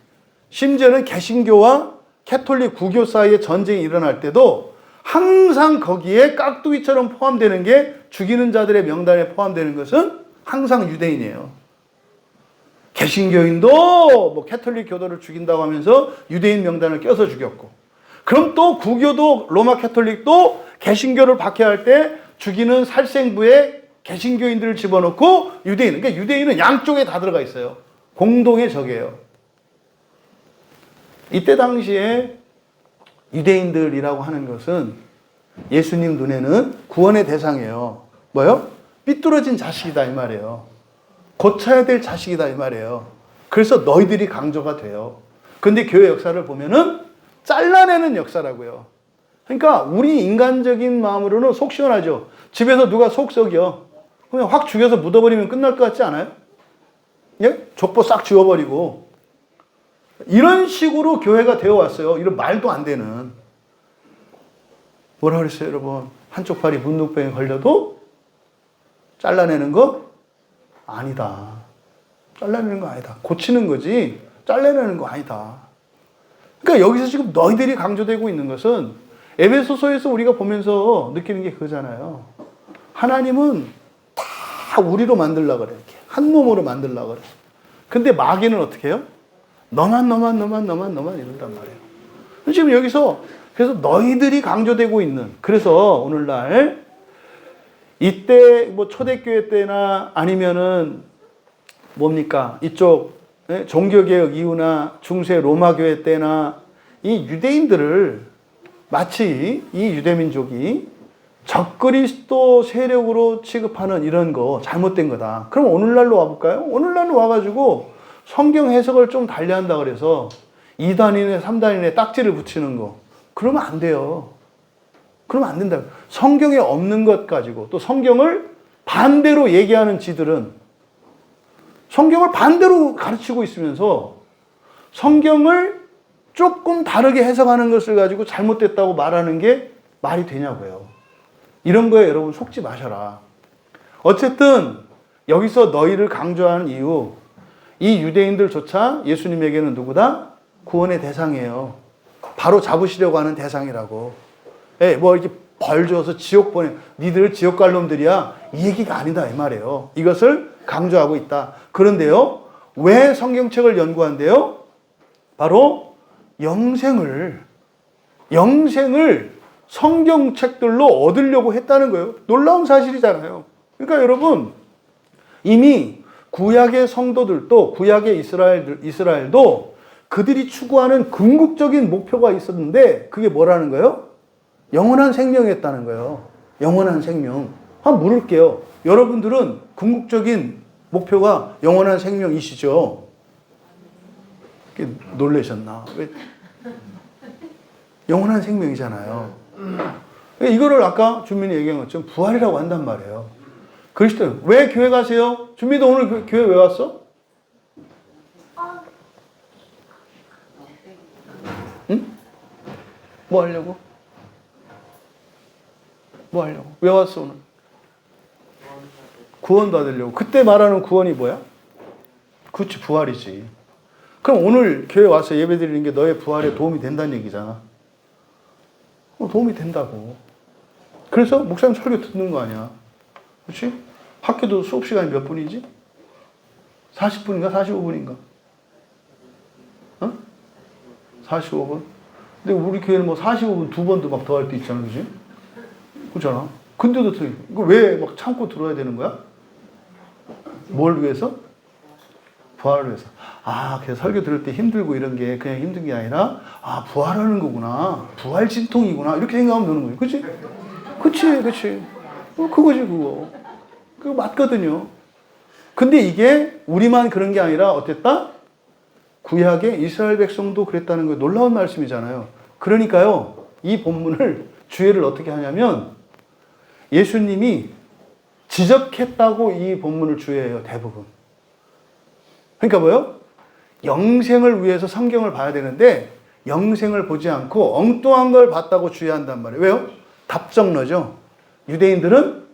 심지어는 개신교와 캐톨릭 구교 사이에 전쟁이 일어날 때도 항상 거기에 깍두기처럼 포함되는 게, 죽이는 자들의 명단에 포함되는 것은 항상 유대인이에요. 개신교인도 뭐 캐톨릭 교도를 죽인다고 하면서 유대인 명단을 껴서 죽였고, 그럼 또 구교도, 로마 캐톨릭도 개신교를 박해할 때 죽이는 살생부에 개신교인들을 집어넣고 유대인, 그러니까 유대인은 양쪽에 다 들어가 있어요. 공동의 적이에요. 이때 당시에 유대인들이라고 하는 것은 예수님 눈에는 구원의 대상이에요. 뭐요? 삐뚤어진 자식이다 이 말이에요. 고쳐야 될 자식이다 이 말이에요. 그래서 너희들이 강조가 돼요. 근데 교회 역사를 보면은 잘라내는 역사라고요. 그러니까 우리 인간적인 마음으로는 속 시원하죠. 집에서 누가 속 썩여. 그냥 확 죽여서 묻어버리면 끝날 것 같지 않아요? 예? 족보 싹 지워버리고. 이런 식으로 교회가 되어 왔어요. 이런 말도 안 되는. 뭐라 그랬어요, 여러분? 한쪽 팔이 문둥병에 걸려도 잘라내는 거 아니다. 잘라내는 거 아니다. 고치는 거지 잘라내는 거 아니다. 그러니까 여기서 지금 너희들이 강조되고 있는 것은 에베소서에서 우리가 보면서 느끼는 게 그거잖아요. 하나님은 다 우리로 만들려고 그래. 이렇게 한 몸으로 만들려고 그래. 근데 마귀는 어떻게 해요? 너만 이런단 말이에요. 지금 여기서 그래서 너희들이 강조되고 있는, 그래서 오늘날 이때 뭐 초대교회 때나 아니면은 뭡니까? 이쪽 종교개혁 이후나 중세 로마교회 때나 이 유대인들을 마치 이 유대민족이 적그리스도 세력으로 취급하는 이런 거 잘못된 거다. 그럼 오늘날로 와볼까요? 오늘날로 와가지고 성경 해석을 좀 달리한다 그래서 2단이네 3단이네 딱지를 붙이는 거. 그러면 안 돼요. 그러면 안 된다. 성경에 없는 것 가지고 또 성경을 반대로 얘기하는 지들은 성경을 반대로 가르치고 있으면서 성경을 조금 다르게 해석하는 것을 가지고 잘못됐다고 말하는 게 말이 되냐고요. 이런 거에 여러분 속지 마셔라. 어쨌든 여기서 너희를 강조하는 이유, 이 유대인들조차 예수님에게는 누구다? 구원의 대상이에요. 바로 잡으시려고 하는 대상이라고. 예, 뭐 이렇게 벌 줘서 지옥 보내, 니들 지옥 갈 놈들이야. 이 얘기가 아니다 이 말이에요. 이것을 강조하고 있다. 그런데요, 왜 성경책을 연구한대요? 바로 영생을 성경책들로 얻으려고 했다는 거예요. 놀라운 사실이잖아요. 그러니까 여러분, 이미 구약의 성도들도, 구약의 이스라엘도 그들이 추구하는 궁극적인 목표가 있었는데 그게 뭐라는 거예요? 영원한 생명이었다는 거예요. 영원한 생명. 한번 물을게요. 여러분들은 궁극적인 목표가 영원한 생명이시죠? 놀라셨나? 왜? 영원한 생명이잖아요. 이거를 아까 준민이 얘기한 것처럼 부활이라고 한단 말이에요. 그리스도 왜 교회 가세요? 준민도 오늘 교회 왜 왔어? 응? 뭐 하려고? 뭐 하려고? 왜 왔어 오늘? 구원 받으려고. 그때 말하는 구원이 뭐야? 그렇지, 부활이지. 그럼 오늘 교회 와서 예배 드리는 게 너의 부활에 도움이 된다는 얘기잖아. 도움이 된다고. 그래서 목사님 설교 듣는 거 아니야. 그렇지? 학교도 수업 시간이 몇 분이지? 40분인가 45분인가? 어? 45분? 근데 우리 교회는 뭐 45분 두 번도 막 더 할 때 있잖아. 그지? 그렇잖아. 근데도 이거 왜 막 참고 들어야 되는 거야? 뭘 위해서? 부활을 위해서. 아, 그래서 설교 들을 때 힘들고 이런 게 그냥 힘든 게 아니라, 아, 부활하는 거구나. 부활 진통이구나. 이렇게 생각하면 되는 거지. 그치? 그치. 그거지, 그거. 그거 맞거든요. 근데 이게 우리만 그런 게 아니라 어땠다? 구약의 이스라엘 백성도 그랬다는 거 놀라운 말씀이잖아요. 그러니까요, 이 본문을, 주의를 어떻게 하냐면, 예수님이 지적했다고 이 본문을 주의해요, 대부분. 그러니까 뭐요? 영생을 위해서 성경을 봐야 되는데 영생을 보지 않고 엉뚱한 걸 봤다고 주의한단 말이에요. 왜요? 답정너죠. 유대인들은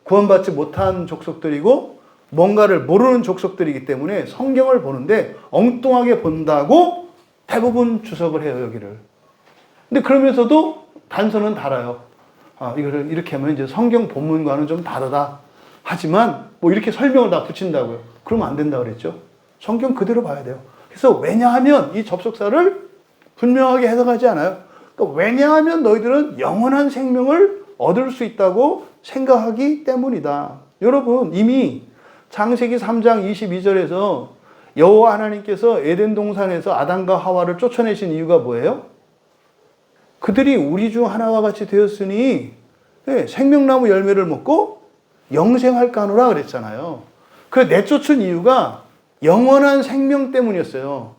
구원받지 못한 족속들이고 뭔가를 모르는 족속들이기 때문에 성경을 보는데 엉뚱하게 본다고 대부분 주석을 해요, 여기를. 근데 그러면서도 단서는 달아요. 아, 이거를 이렇게 하면 이제 성경 본문과는 좀 다르다. 하지만 뭐 이렇게 설명을 다 붙인다고요. 그러면 안 된다 그랬죠. 성경 그대로 봐야 돼요. 그래서 왜냐하면 이 접속사를 분명하게 해석하지 않아요. 그러니까 왜냐하면 너희들은 영원한 생명을 얻을 수 있다고 생각하기 때문이다. 여러분 이미 창세기 3장 22절에서 여호와 하나님께서 에덴 동산에서 아담과 하와를 쫓아내신 이유가 뭐예요? 그들이 우리 중 하나와 같이 되었으니 생명나무 열매를 먹고 영생할까노라 그랬잖아요. 그 내쫓은 이유가 영원한 생명 때문이었어요.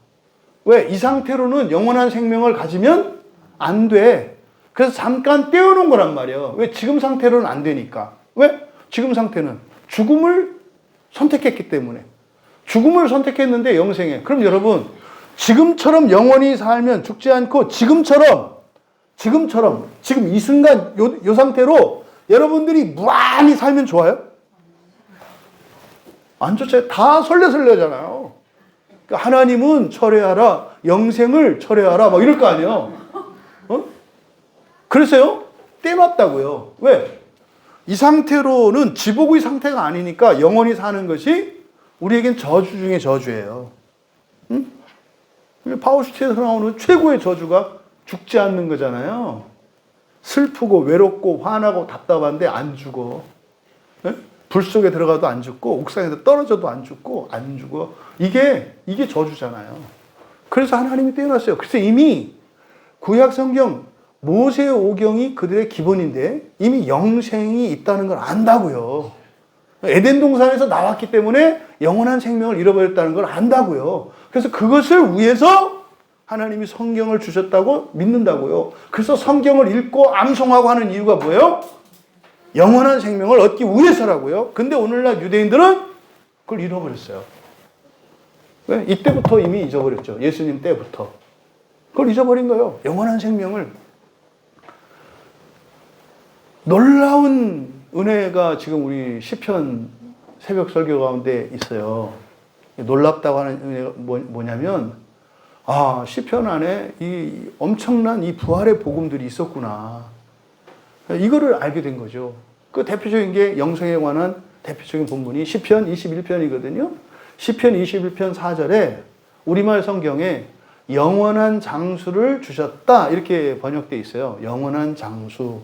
왜? 이 상태로는 영원한 생명을 가지면 안 돼. 그래서 잠깐 떼어놓은 거란 말이에요. 왜? 지금 상태로는 안 되니까. 왜? 지금 상태는 죽음을 선택했기 때문에. 죽음을 선택했는데 영생해. 그럼 여러분, 지금처럼 영원히 살면 죽지 않고 지금처럼 지금 이 순간 요 상태로 여러분들이 무한히 살면 좋아요? 안 좋죠. 다 설레설레잖아요. 그러니까 하나님은 철회하라, 영생을 철회하라, 막 이럴 거 아니에요. 어? 그래서요, 떼맞다고요. 왜? 이 상태로는 지복의 상태가 아니니까 영원히 사는 것이 우리에겐 저주 중에 저주예요. 응? 파우스트에서 나오는 최고의 저주가 죽지 않는 거잖아요. 슬프고 외롭고 화나고 답답한데 안 죽어. 네? 불 속에 들어가도 안 죽고 옥상에서 떨어져도 안 죽고 안 죽어. 이게 저주잖아요. 그래서 하나님이 떼어놨어요. 그래서 이미 구약 성경 모세 오경이 그들의 기본인데 이미 영생이 있다는 걸 안다고요. 에덴 동산에서 나왔기 때문에 영원한 생명을 잃어버렸다는 걸 안다고요. 그래서 그것을 위해서 하나님이 성경을 주셨다고 믿는다고요. 그래서 성경을 읽고 암송하고 하는 이유가 뭐예요? 영원한 생명을 얻기 위해서라고요. 근데 오늘날 유대인들은 그걸 잃어버렸어요. 왜? 이때부터 이미 잊어버렸죠. 예수님 때부터. 그걸 잊어버린 거예요. 영원한 생명을. 놀라운 은혜가 지금 우리 시편 새벽 설교 가운데 있어요. 놀랍다고 하는 은혜가 뭐냐면 시편 안에 이 엄청난 이 부활의 복음들이 있었구나. 이거를 알게 된 거죠. 그 대표적인 게 영생에 관한 대표적인 본문이 시편 21편이거든요. 시편 21편 4절에 우리말 성경에 영원한 장수를 주셨다 이렇게 번역되어 있어요. 영원한 장수.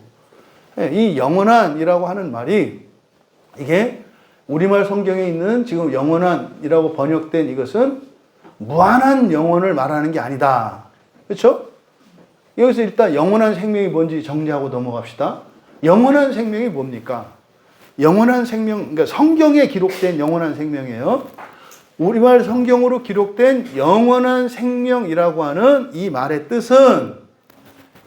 이 영원한이라고 하는 말이 이게 우리말 성경에 있는 지금 영원한이라고 번역된 이것은 무한한 영혼을 말하는 게 아니다. 그렇죠? 여기서 일단 영원한 생명이 뭔지 정리하고 넘어갑시다. 영원한 생명이 뭡니까? 영원한 생명, 그러니까 성경에 기록된 영원한 생명이에요. 우리말 성경으로 기록된 영원한 생명이라고 하는 이 말의 뜻은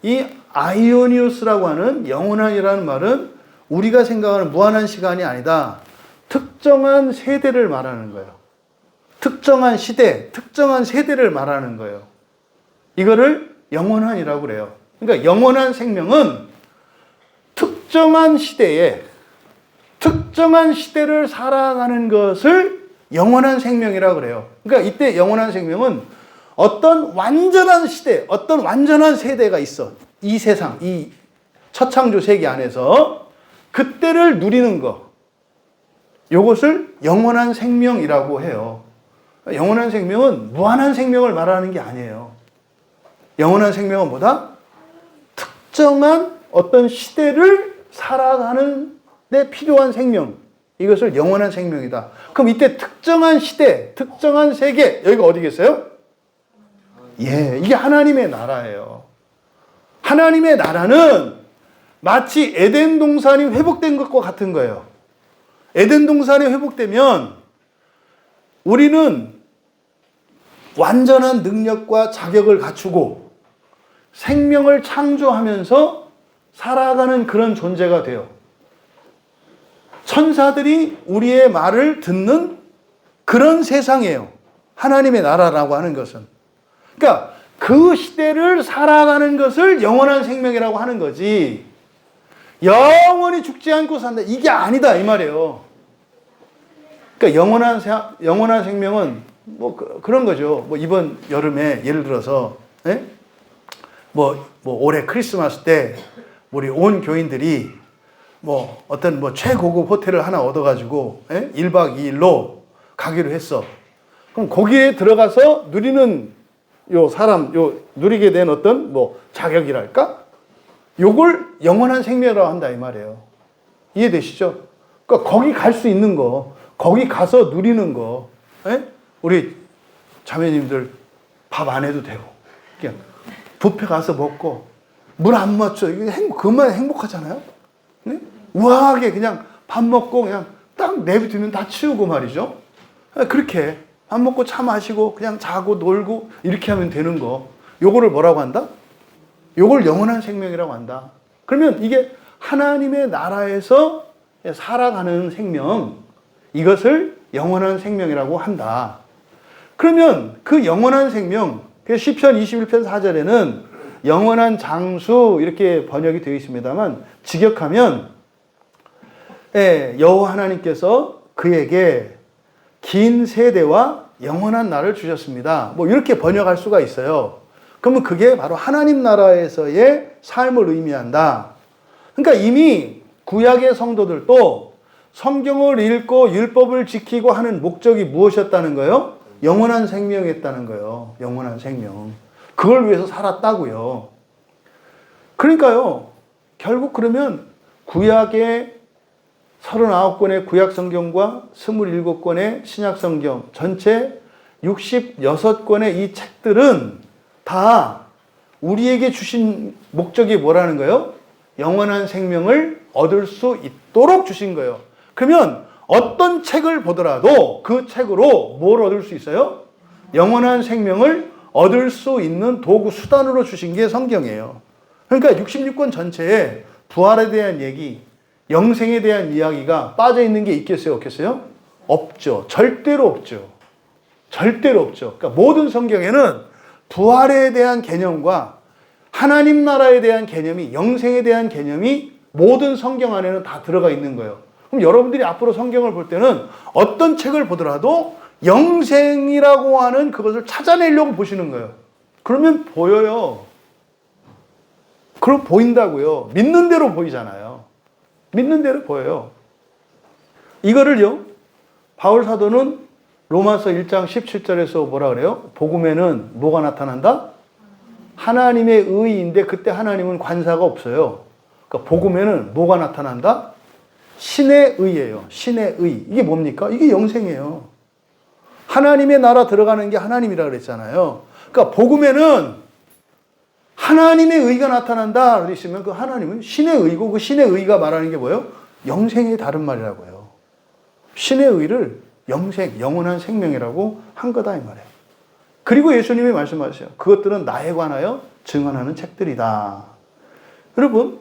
이 아이오니우스라고 하는 영원한이라는 말은 우리가 생각하는 무한한 시간이 아니다. 특정한 세대를 말하는 거예요. 특정한 시대, 특정한 세대를 말하는 거예요. 이거를 영원한이라고 그래요. 그러니까 영원한 생명은 특정한 시대에, 특정한 시대를 살아가는 것을 영원한 생명이라고 그래요. 그러니까 이때 영원한 생명은 어떤 완전한 시대, 어떤 완전한 세대가 있어. 이 세상, 이 처창조 세계 안에서 그때를 누리는 것. 이것을 영원한 생명이라고 해요. 영원한 생명은 무한한 생명을 말하는 게 아니에요. 영원한 생명은 뭐다? 특정한 어떤 시대를 살아가는 데 필요한 생명. 이것을 영원한 생명이다. 그럼 이때 특정한 시대, 특정한 세계, 여기가 어디겠어요? 예, 이게 하나님의 나라예요. 하나님의 나라는 마치 에덴 동산이 회복된 것과 같은 거예요. 에덴 동산이 회복되면 우리는 완전한 능력과 자격을 갖추고 생명을 창조하면서 살아가는 그런 존재가 돼요. 천사들이 우리의 말을 듣는 그런 세상이에요. 하나님의 나라라고 하는 것은. 그러니까 그 시대를 살아가는 것을 영원한 생명이라고 하는 거지. 영원히 죽지 않고 산다. 이게 아니다 이 말이에요. 그러니까 영원한 생명은 그런 거죠. 이번 여름에 예를 들어서 올해 크리스마스 때 우리 온 교인들이 어떤 최고급 호텔을 하나 얻어가지고 1박 2일로 가기로 했어. 그럼 거기에 들어가서 누리는 누리게 된 어떤 자격이랄까? 요걸 영원한 생명이라고 한다 이 말이에요. 이해되시죠? 그러니까 거기 갈 수 있는 거, 거기 가서 누리는 거. 에? 우리 자매님들 밥 안 해도 되고, 그냥 뷔페 가서 먹고 물 안 맞춰. 이게 그만 행복하잖아요. 네? 우아하게 그냥 밥 먹고 그냥 딱 내비두면 다 치우고 말이죠. 그렇게 밥 먹고 차 마시고 그냥 자고 놀고 이렇게 하면 되는 거. 요거를 뭐라고 한다? 요걸 영원한 생명이라고 한다. 그러면 이게 하나님의 나라에서 살아가는 생명, 이것을 영원한 생명이라고 한다. 그러면 그 영원한 생명, 시편 21편 4절에는 영원한 장수 이렇게 번역이 되어 있습니다만, 직역하면 여호와 하나님께서 그에게 긴 세대와 영원한 날을 주셨습니다. 뭐 이렇게 번역할 수가 있어요. 그러면 그게 바로 하나님 나라에서의 삶을 의미한다. 그러니까 이미 구약의 성도들도 성경을 읽고 율법을 지키고 하는 목적이 무엇이었다는 거예요? 영원한 생명이었다는 거예요. 영원한 생명. 그걸 위해서 살았다고요. 그러니까요. 결국 그러면 구약의 39권의 구약 성경과 27권의 신약 성경 전체 66권의 이 책들은 다 우리에게 주신 목적이 뭐라는 거예요? 영원한 생명을 얻을 수 있도록 주신 거예요. 그러면 어떤 책을 보더라도 그 책으로 뭘 얻을 수 있어요? 영원한 생명을 얻을 수 있는 도구, 수단으로 주신 게 성경이에요. 그러니까 66권 전체에 부활에 대한 얘기, 영생에 대한 이야기가 빠져 있는 게 있겠어요? 없겠어요? 없죠. 절대로 없죠. 절대로 없죠. 그러니까 모든 성경에는 부활에 대한 개념과 하나님 나라에 대한 개념이, 영생에 대한 개념이 모든 성경 안에는 다 들어가 있는 거예요. 그럼 여러분들이 앞으로 성경을 볼 때는 어떤 책을 보더라도 영생이라고 하는 그것을 찾아내려고 보시는 거예요. 그러면 보여요. 그럼 보인다고요. 믿는 대로 보이잖아요. 믿는 대로 보여요. 이거를요, 바울 사도는 로마서 1장 17절에서 뭐라 그래요? 복음에는 뭐가 나타난다? 하나님의 의인데 그때 하나님은 관사가 없어요. 그러니까 복음에는 뭐가 나타난다? 신의 의예요. 신의 의. 이게 뭡니까? 이게 영생이에요. 하나님의 나라 들어가는 게 하나님이라 그랬잖아요. 그러니까 복음에는 하나님의 의가 나타난다 그랬으면 그 하나님은 신의 의고, 그 신의 의가 말하는 게 뭐예요? 영생의 다른 말이라고요. 신의 의를 영생, 영원한 생명이라고 한 거다 이 말이에요. 그리고 예수님이 말씀하세요. 그것들은 나에 관하여 증언하는 책들이다. 여러분,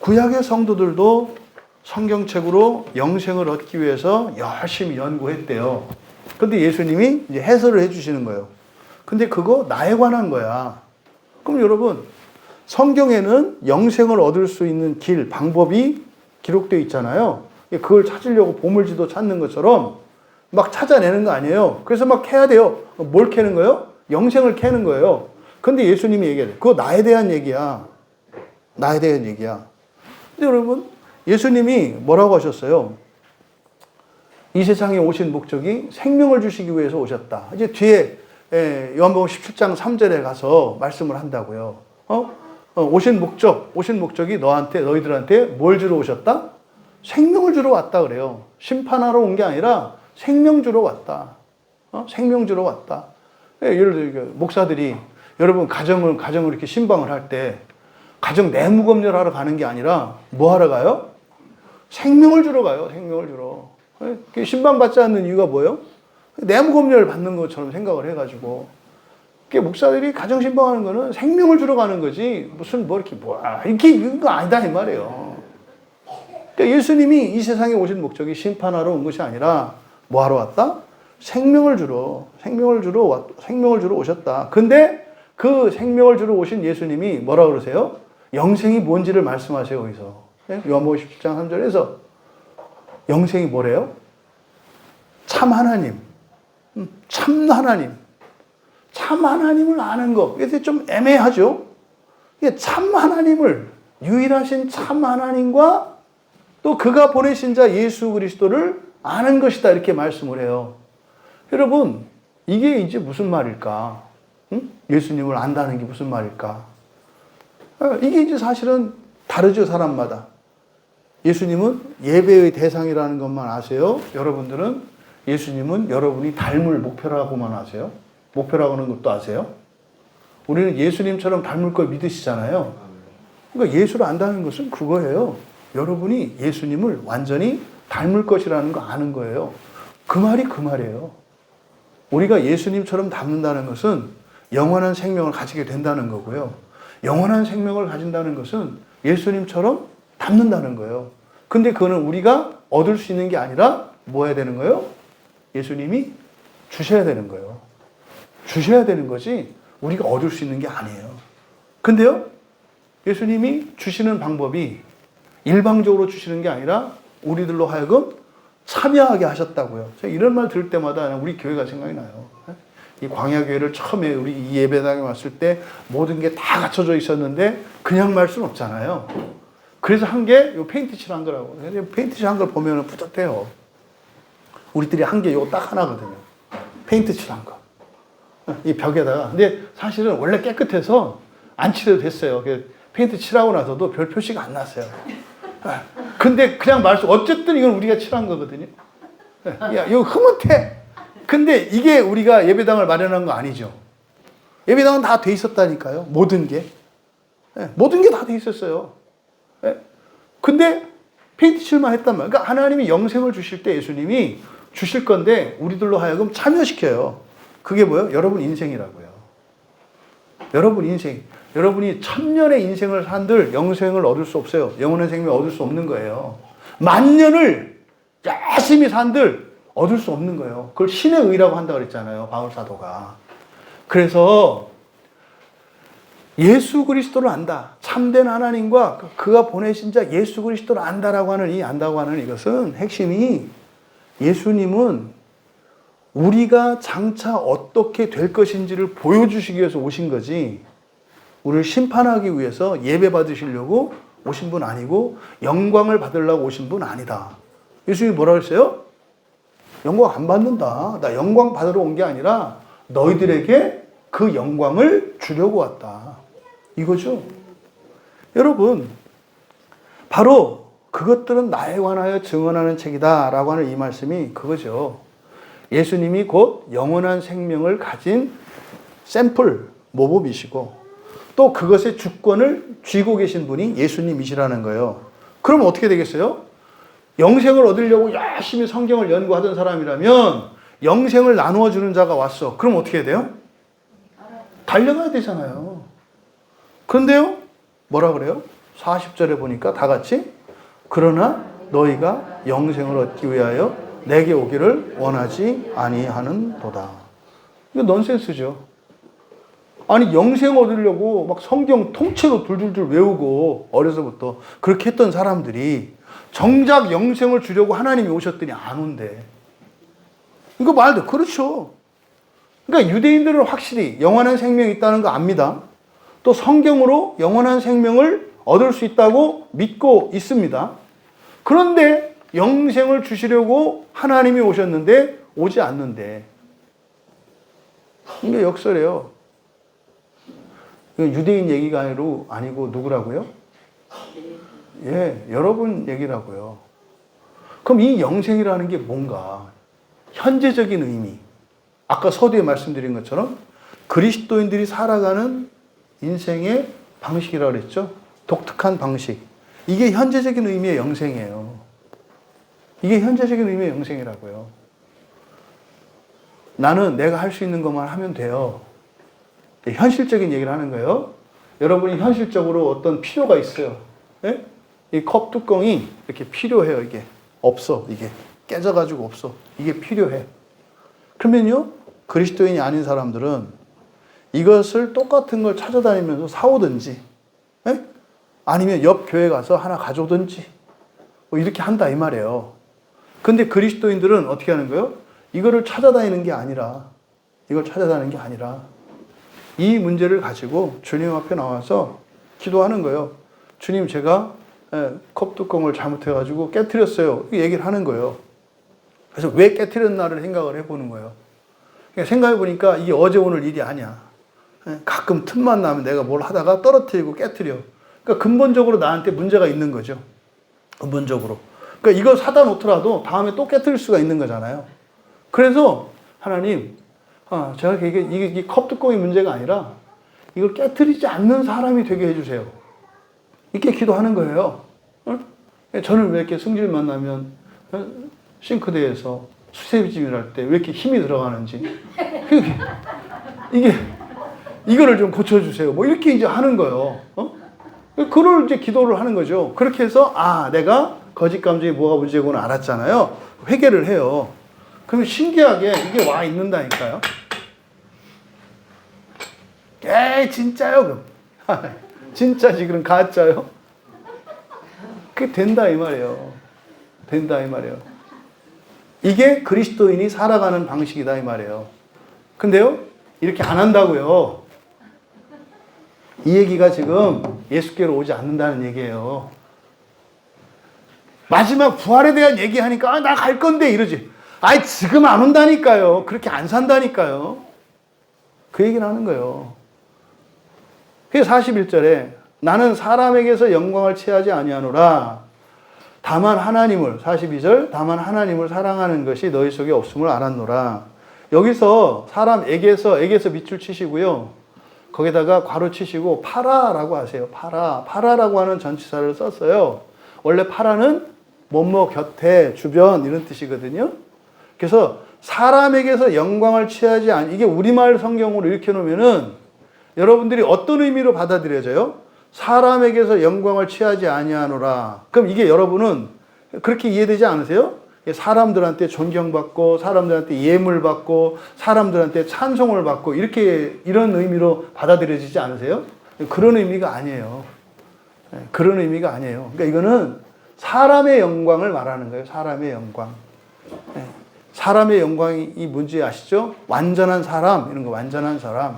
구약의 성도들도 성경책으로 영생을 얻기 위해서 열심히 연구했대요. 근데 예수님이 이제 해설을 해주시는 거예요. 근데 그거 나에 관한 거야. 그럼 여러분, 성경에는 영생을 얻을 수 있는 길, 방법이 기록되어 있잖아요. 그걸 찾으려고 보물지도 찾는 것처럼 막 찾아내는 거 아니에요. 그래서 막 캐야 돼요. 뭘 캐는 거예요? 영생을 캐는 거예요. 근데 예수님이 얘기해요. 그거 나에 대한 얘기야. 나에 대한 얘기야. 근데 여러분, 예수님이 뭐라고 하셨어요? 이 세상에 오신 목적이 생명을 주시기 위해서 오셨다. 이제 뒤에 요한복음 17장 3절에 가서 말씀을 한다고요. 오신 목적이 너희들한테 뭘 주러 오셨다? 생명을 주러 왔다 그래요. 심판하러 온 게 아니라 생명 주러 왔다. 생명 주러 왔다. 예를 들어 목사들이 여러분 가정을 이렇게 신방을 할 때 가정 내무 검열하러 가는 게 아니라 뭐 하러 가요? 생명을 주러 가요. 생명을 주러. 신방 받지 않는 이유가 뭐예요? 내무 검열 받는 것처럼 생각을 해가지고 목사들이 가정 신방하는 거는 생명을 주러 가는 거지 무슨 뭐 이렇게 이렇게 이런 거 아니다 이 말이에요. 그러니까 예수님이 이 세상에 오신 목적이 심판하러 온 것이 아니라 뭐 하러 왔다? 생명을 주러 오셨다. 근데 그 생명을 주러 오신 예수님이 뭐라 그러세요? 영생이 뭔지를 말씀하세요, 거기서. 요한복음 17장 3절에서. 영생이 뭐래요? 참 하나님. 참 하나님. 참 하나님을 아는 거. 이게 좀 애매하죠? 이게 참 하나님을, 유일하신 참 하나님과 또 그가 보내신 자 예수 그리스도를 아는 것이다. 이렇게 말씀을 해요. 여러분, 이게 이제 무슨 말일까? 응? 예수님을 안다는 게 무슨 말일까? 이게 이제 사실은 다르죠, 사람마다. 예수님은 예배의 대상이라는 것만 아세요? 여러분들은 예수님은 여러분이 닮을 목표라고만 아세요? 목표라고 하는 것도 아세요? 우리는 예수님처럼 닮을 걸 믿으시잖아요. 그러니까 예수를 안다는 것은 그거예요. 여러분이 예수님을 완전히 닮을 것이라는 거 아는 거예요. 그 말이 그 말이에요. 우리가 예수님처럼 닮는다는 것은 영원한 생명을 가지게 된다는 거고요. 영원한 생명을 가진다는 것은 예수님처럼 닮는다는 거예요. 근데 그거는 우리가 얻을 수 있는 게 아니라 뭐 해야 되는 거예요? 예수님이 주셔야 되는 거예요. 주셔야 되는 거지 우리가 얻을 수 있는 게 아니에요. 근데요, 예수님이 주시는 방법이 일방적으로 주시는 게 아니라 우리들로 하여금 참여하게 하셨다고요. 제가 이런 말 들을 때마다 우리 교회가 생각이 나요. 이 광야교회를 처음에 우리 이 예배당에 왔을 때 모든 게 다 갖춰져 있었는데 그냥 말 수는 없잖아요. 그래서 한 게 요 페인트 칠한 거라고. 페인트 칠한 걸 보면 뿌듯해요. 우리들이 한 게 요거 딱 하나거든요. 페인트 칠한 거. 이 벽에다가. 근데 사실은 원래 깨끗해서 안 칠해도 됐어요. 페인트 칠하고 나서도 별 표시가 안 났어요. 근데 그냥 말씀, 어쨌든 이건 우리가 칠한 거거든요. 야, 이거 흐뭇해. 근데 이게 우리가 예배당을 마련한 거 아니죠. 예배당은 다 돼 있었다니까요. 모든 게. 모든 게 다 돼 있었어요. 근데 페인트 칠만 했단 말이에요. 그러니까 하나님이 영생을 주실 때 예수님이 주실 건데 우리들로 하여금 참여시켜요. 그게 뭐예요? 여러분 인생이라고요. 여러분 인생. 여러분이 1000년의 인생을 산들 영생을 얻을 수 없어요. 영원한 생명을 얻을 수 없는 거예요. 10,000년을 열심히 산들 얻을 수 없는 거예요. 그걸 신의 의라고 한다고 그랬잖아요. 바울 사도가. 그래서 예수 그리스도를 안다. 참된 하나님과 그가 보내신 자 예수 그리스도를 안다라고 하는 안다고 하는 이것은 핵심이 예수님은 우리가 장차 어떻게 될 것인지를 보여주시기 위해서 오신 거지 우리를 심판하기 위해서 예배 받으시려고 오신 분 아니고 영광을 받으려고 오신 분 아니다. 예수님이 뭐라고 했어요? 영광 안 받는다. 나 영광 받으러 온 게 아니라 너희들에게 그 영광을 주려고 왔다. 이거죠. 여러분, 바로 그것들은 나에 관하여 증언하는 책이다 라고 하는 이 말씀이 그거죠. 예수님이 곧 영원한 생명을 가진 샘플, 모범이시고 또 그것의 주권을 쥐고 계신 분이 예수님이시라는 거예요. 그럼 어떻게 되겠어요? 영생을 얻으려고 열심히 성경을 연구하던 사람이라면 영생을 나누어 주는 자가 왔어. 그럼 어떻게 해야 돼요? 달려가야 되잖아요. 그런데요, 뭐라 그래요? 40절에 보니까 다 같이 그러나 너희가 영생을 얻기 위하여 내게 오기를 원하지 아니하는도다. 이거 넌센스죠. 아니 영생 얻으려고 막 성경 통째로 둘둘둘 외우고 어려서부터 그렇게 했던 사람들이 정작 영생을 주려고 하나님이 오셨더니 안 온대. 이거 말도 그렇죠. 그러니까 유대인들은 확실히 영원한 생명이 있다는 거 압니다. 또 성경으로 영원한 생명을 얻을 수 있다고 믿고 있습니다. 그런데 영생을 주시려고 하나님이 오셨는데 오지 않는데 이게 역설이에요. 유대인 얘기가 아니고 누구라고요? 예, 여러분 얘기라고요. 그럼 이 영생이라는 게 뭔가? 현재적인 의미. 아까 서두에 말씀드린 것처럼 그리스도인들이 살아가는 인생의 방식이라고 그랬죠? 독특한 방식. 이게 현재적인 의미의 영생이에요. 이게 현재적인 의미의 영생이라고요. 나는 내가 할 수 있는 것만 하면 돼요. 현실적인 얘기를 하는 거예요. 여러분이 현실적으로 어떤 필요가 있어요. 예? 이 컵 뚜껑이 이렇게 필요해요. 이게 없어. 이게 깨져가지고 없어. 이게 필요해. 그러면요, 그리스도인이 아닌 사람들은 이것을 똑같은 걸 찾아다니면서 사오든지, 예? 아니면 옆 교회 가서 하나 가져오든지, 뭐 이렇게 한다 이 말이에요. 근데 그리스도인들은 어떻게 하는 거예요? 이거를 찾아다니는 게 아니라, 이 문제를 가지고 주님 앞에 나와서 기도하는 거예요. 주님, 제가 컵 뚜껑을 잘못해가지고 깨트렸어요. 얘기를 하는 거예요. 그래서 왜 깨트렸나를 생각을 해보는 거예요. 생각해보니까 이게 어제 오늘 일이 아니야. 가끔 틈만 나면 내가 뭘 하다가 떨어뜨리고 깨트려. 그러니까 근본적으로 나한테 문제가 있는 거죠. 근본적으로. 그러니까 이거 사다 놓더라도 다음에 또 깨뜨릴 수가 있는 거잖아요. 그래서 하나님, 제가 이게 컵 뚜껑이 문제가 아니라 이걸 깨뜨리지 않는 사람이 되게 해주세요. 이렇게 기도하는 거예요. 저는 왜 이렇게 승질 만나면 싱크대에서 수세미찜을 할 때 왜 이렇게 힘이 들어가는지 이거를 좀 고쳐주세요. 뭐 이렇게 이제 하는 거예요. 그걸 이제 기도를 하는 거죠. 그렇게 해서 내가 거짓 감정이 뭐가 문제구나 알았잖아요. 회개를 해요. 그러면 신기하게 이게 와 있는다니까요. 에이 진짜요? 그럼 진짜지 그럼 가짜요? 그게 된다 이 말이에요. 된다 이 말이에요. 이게 그리스도인이 살아가는 방식이다 이 말이에요. 근데요 이렇게 안 한다고요. 이 얘기가 지금 예수께로 오지 않는다는 얘기예요. 마지막 부활에 대한 얘기하니까 나 갈 건데 이러지. 지금 안 온다니까요. 그렇게 안 산다니까요. 그 얘기를 하는 거예요. 그래서 41절에 나는 사람에게서 영광을 취하지 아니하노라. 다만 하나님을 42절 다만 하나님을 사랑하는 것이 너희 속에 없음을 알았노라. 여기서 사람에게서 밑줄 치시고요. 거기다가 괄호 치시고 파라라고 하세요. 파라라고 하는 전치사를 썼어요. 원래 파라는 뭐뭐 곁에 주변 이런 뜻이거든요. 그래서 사람에게서 영광을 취하지 이게 우리말 성경으로 이렇게 놓으면은 여러분들이 어떤 의미로 받아들여져요? 사람에게서 영광을 취하지 아니하노라. 그럼 이게 여러분은 그렇게 이해되지 않으세요? 사람들한테 존경받고 사람들한테 예물 받고 사람들한테 찬송을 받고 이런 의미로 받아들여지지 않으세요? 그런 의미가 아니에요. 그런 의미가 아니에요. 그러니까 이거는 사람의 영광을 말하는 거예요. 사람의 영광. 사람의 영광이 뭔지 아시죠? 완전한 사람 이런 거 완전한 사람.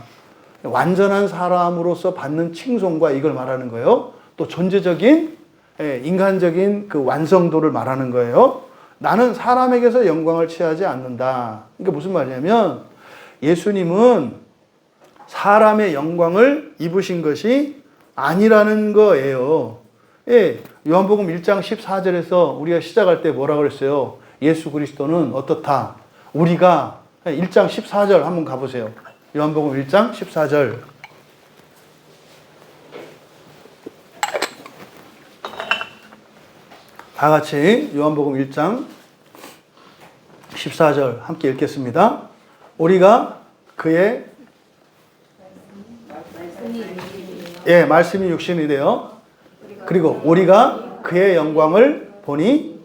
완전한 사람으로서 받는 칭송과 이걸 말하는 거예요. 또 존재적인 인간적인 그 완성도를 말하는 거예요. 나는 사람에게서 영광을 취하지 않는다. 그러니까 무슨 말이냐면 예수님은 사람의 영광을 입으신 것이 아니라는 거예요. 요한복음 1장 14절에서 우리가 시작할 때 뭐라고 그랬어요? 예수 그리스도는 어떻다? 우리가 1장 14절 한번 가보세요. 요한복음 1장 14절. 다 같이 요한복음 1장 14절 함께 읽겠습니다. 우리가 그의 말씀이 육신이 되어 그리고 우리가 그의 영광을 보니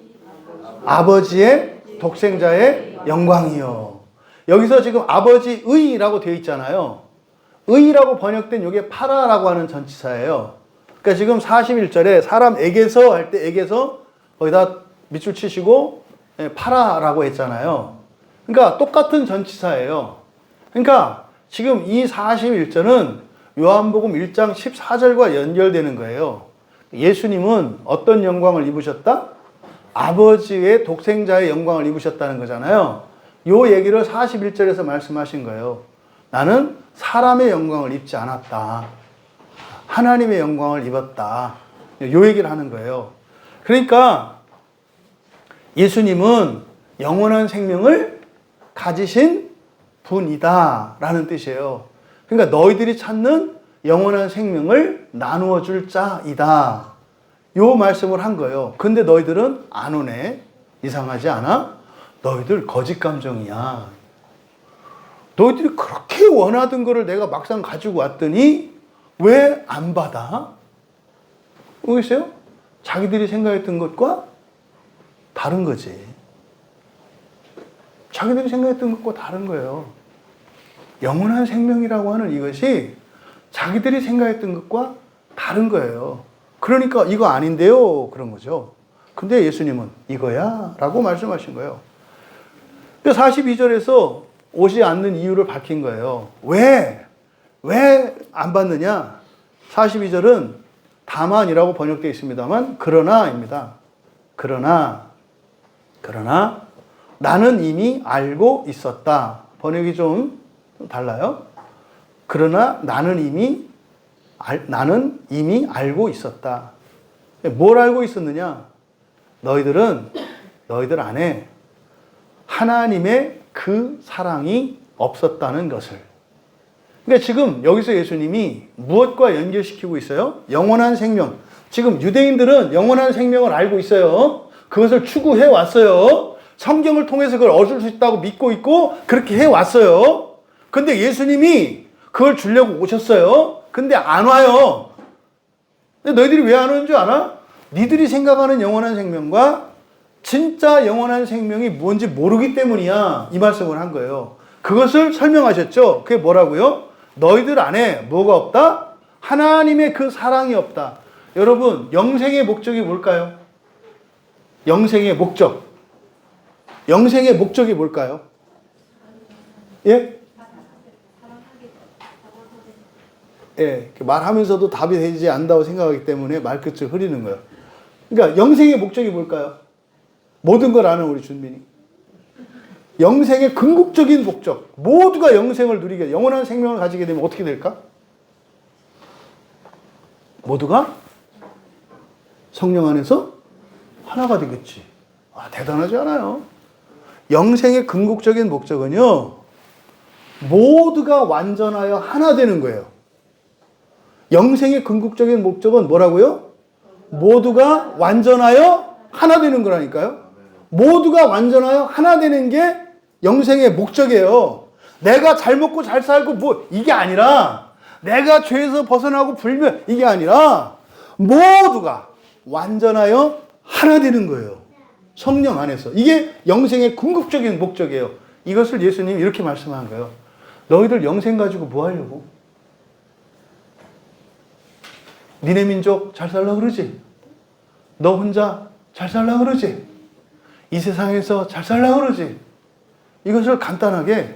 아버지의 독생자의 영광이요. 여기서 지금 아버지의라고 되어 있잖아요. 의라고 번역된 이게 파라라고 하는 전치사예요. 그러니까 지금 41절에 사람에게서 할 때 에게서 거기다 밑줄 치시고 파라라고 했잖아요. 그러니까 똑같은 전치사예요. 그러니까 지금 이 41절은 요한복음 1장 14절과 연결되는 거예요. 예수님은 어떤 영광을 입으셨다? 아버지의 독생자의 영광을 입으셨다는 거잖아요. 요 얘기를 41절에서 말씀하신 거예요. 나는 사람의 영광을 입지 않았다. 하나님의 영광을 입었다. 요 얘기를 하는 거예요. 그러니까 예수님은 영원한 생명을 가지신 분이다 라는 뜻이에요. 그러니까 너희들이 찾는 영원한 생명을 나누어 줄 자이다. 요 말씀을 한 거예요. 근데 너희들은 안 오네. 이상하지 않아? 너희들 거짓 감정이야. 너희들이 그렇게 원하던 거를 내가 막상 가지고 왔더니 왜 안 받아? 모르겠어요? 자기들이 생각했던 것과 다른 거지. 자기들이 생각했던 것과 다른 거예요. 영원한 생명이라고 하는 이것이 자기들이 생각했던 것과 다른 거예요. 그러니까 이거 아닌데요? 그런 거죠. 근데 예수님은 이거야? 라고 말씀하신 거예요. 42절에서 오지 않는 이유를 밝힌 거예요. 왜 안 받느냐? 42절은 다만이라고 번역되어 있습니다만 그러나입니다. 그러나 나는 이미 알고 있었다. 번역이 좀 달라요. 그러나 나는 이미 알고 있었다. 뭘 알고 있었느냐? 너희들 안에 하나님의 그 사랑이 없었다는 것을. 그러니까 지금 여기서 예수님이 무엇과 연결시키고 있어요? 영원한 생명. 지금 유대인들은 영원한 생명을 알고 있어요. 그것을 추구해 왔어요. 성경을 통해서 그걸 얻을 수 있다고 믿고 있고 그렇게 해 왔어요. 근데 예수님이 그걸 주려고 오셨어요. 근데 안 와요. 근데 너희들이 왜 안 오는 줄 알아? 니들이 생각하는 영원한 생명과 진짜 영원한 생명이 뭔지 모르기 때문이야. 이 말씀을 한 거예요. 그것을 설명하셨죠. 그게 뭐라고요? 너희들 안에 뭐가 없다? 하나님의 그 사랑이 없다. 여러분, 영생의 목적이 뭘까요? 영생의 목적. 영생의 목적이 뭘까요? 예? 예, 말하면서도 답이 되지 않는다고 생각하기 때문에 말끝을 흐리는 거예요. 그러니까 영생의 목적이 뭘까요? 모든 걸 아는 우리 준민이. 영생의 궁극적인 목적. 모두가 영생을 누리게, 영원한 생명을 가지게 되면 어떻게 될까? 모두가 성령 안에서 하나가 되겠지. 아, 대단하지 않아요? 영생의 궁극적인 목적은요, 모두가 완전하여 하나 되는 거예요. 영생의 궁극적인 목적은 뭐라고요? 모두가 완전하여 하나 되는 거라니까요. 모두가 완전하여 하나 되는 게 영생의 목적이에요. 내가 잘 먹고 잘 살고 뭐 이게 아니라, 내가 죄에서 벗어나고 불면 이게 아니라 모두가 완전하여 하나 되는 거예요. 성령 안에서. 이게 영생의 궁극적인 목적이에요. 이것을 예수님이 이렇게 말씀한 거예요. 너희들 영생 가지고 뭐 하려고? 니네 민족 잘 살라 그러지? 너 혼자 잘 살라 그러지? 이 세상에서 잘 살라 그러지? 이것을 간단하게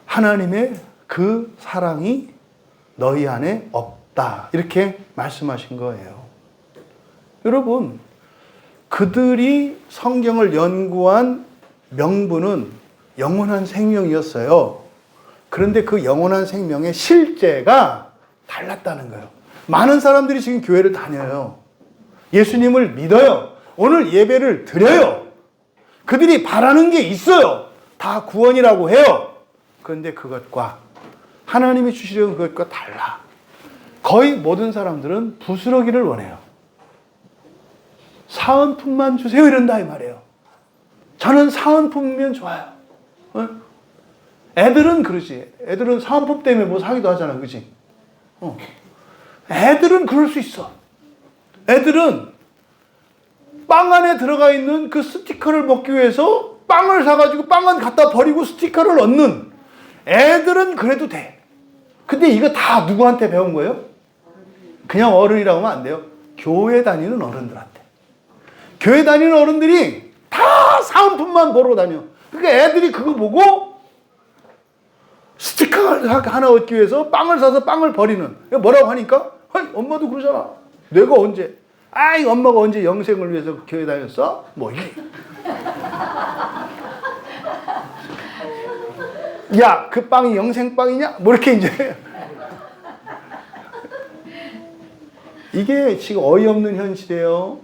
하나님의 그 사랑이 너희 안에 없다. 이렇게 말씀하신 거예요. 여러분, 그들이 성경을 연구한 명분은 영원한 생명이었어요. 그런데 그 영원한 생명의 실제가 달랐다는 거예요. 많은 사람들이 지금 교회를 다녀요. 예수님을 믿어요. 오늘 예배를 드려요. 그들이 바라는 게 있어요. 다 구원이라고 해요. 그런데 그것과 하나님이 주시려는 그것과 달라. 거의 모든 사람들은 부스러기를 원해요. 사은품만 주세요 이런다 이 말이에요. 저는 사은품이면 좋아요. 어? 애들은 그러지. 애들은 사은품 때문에 뭐 사기도 하잖아. 그치? 애들은 그럴 수 있어. 애들은 빵 안에 들어가 있는 그 스티커를 먹기 위해서 빵을 사가지고 빵은 갖다 버리고 스티커를 얻는 애들은 그래도 돼. 근데 이거 다 누구한테 배운 거예요? 그냥 어른이라고 하면 안 돼요. 교회 다니는 어른들한테. 교회 다니는 어른들이 다 사은품만 보러 다녀. 그러니까 애들이 그거 보고 스티커를 하나 얻기 위해서 빵을 사서 빵을 버리는. 뭐라고 하니까? 엄마도 그러잖아. 내가 언제? 아이, 엄마가 언제 영생을 위해서 교회 다녔어? 뭐 이게. 야, 그 빵이 영생빵이냐? 뭐 이렇게 이제. 이게 지금 어이없는 현실이에요.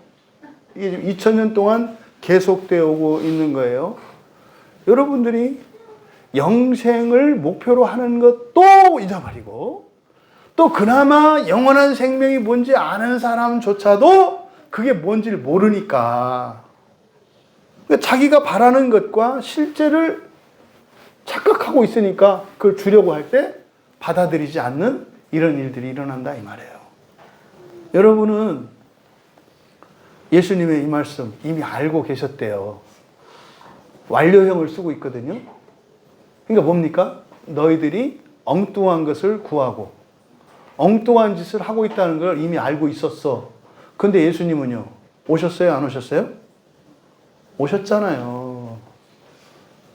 이게 지금 2000년 동안 계속되어 오고 있는 거예요. 여러분들이 영생을 목표로 하는 것도 잊어버리고, 또 그나마 영원한 생명이 뭔지 아는 사람조차도 그게 뭔지를 모르니까, 그러니까 자기가 바라는 것과 실제를 착각하고 있으니까 그걸 주려고 할 때 받아들이지 않는 이런 일들이 일어난다 이 말이에요. 여러분은 예수님의 이 말씀 이미 알고 계셨대요. 완료형을 쓰고 있거든요. 그러니까 뭡니까? 너희들이 엉뚱한 것을 구하고 엉뚱한 짓을 하고 있다는 걸 이미 알고 있었어. 근데 예수님은요, 오셨어요? 안 오셨어요? 오셨잖아요.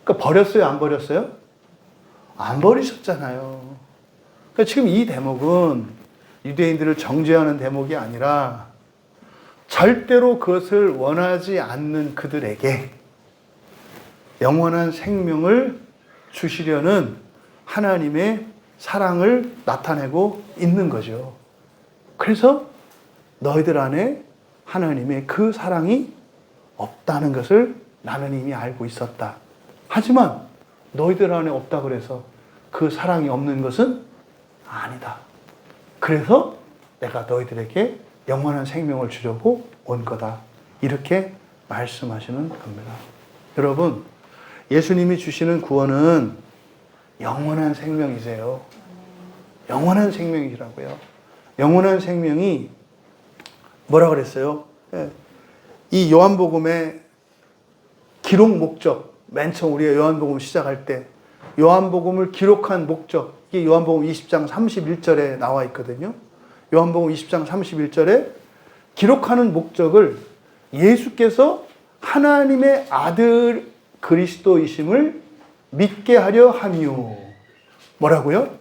그러니까 버렸어요? 안 버렸어요? 안 버리셨잖아요. 그러니까 지금 이 대목은 유대인들을 정죄하는 대목이 아니라 절대로 그것을 원하지 않는 그들에게 영원한 생명을 주시려는 하나님의 사랑을 나타내고 있는 거죠. 그래서 너희들 안에 하나님의 그 사랑이 없다는 것을 나는 이미 알고 있었다. 하지만 너희들 안에 없다 그래서 그 사랑이 없는 것은 아니다. 그래서 내가 너희들에게 영원한 생명을 주려고 온 거다. 이렇게 말씀하시는 겁니다. 여러분, 예수님이 주시는 구원은 영원한 생명이세요. 영원한 생명이라고요. 영원한 생명이 뭐라 그랬어요? 이 요한복음의 기록 목적, 맨 처음 우리가 요한복음 시작할 때 요한복음을 기록한 목적, 이게 요한복음 20장 31절에 나와 있거든요. 요한복음 20장 31절에 기록하는 목적을 예수께서 하나님의 아들 그리스도이심을 믿게 하려 함이요. 뭐라고요?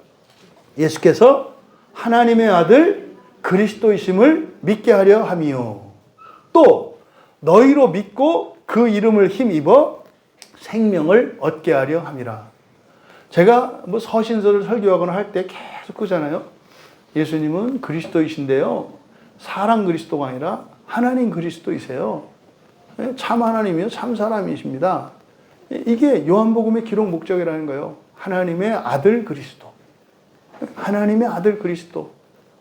예수께서 하나님의 아들 그리스도이심을 믿게 하려 함이요. 또 너희로 믿고 그 이름을 힘입어 생명을 얻게 하려 함이라. 제가 뭐 서신서를 설교하거나 할 때 계속 그러잖아요. 예수님은 그리스도이신데요. 사람 그리스도가 아니라 하나님 그리스도이세요. 참 하나님이요, 참 사람이십니다. 이게 요한복음의 기록 목적이라는 거예요. 하나님의 아들 그리스도. 하나님의 아들 그리스도.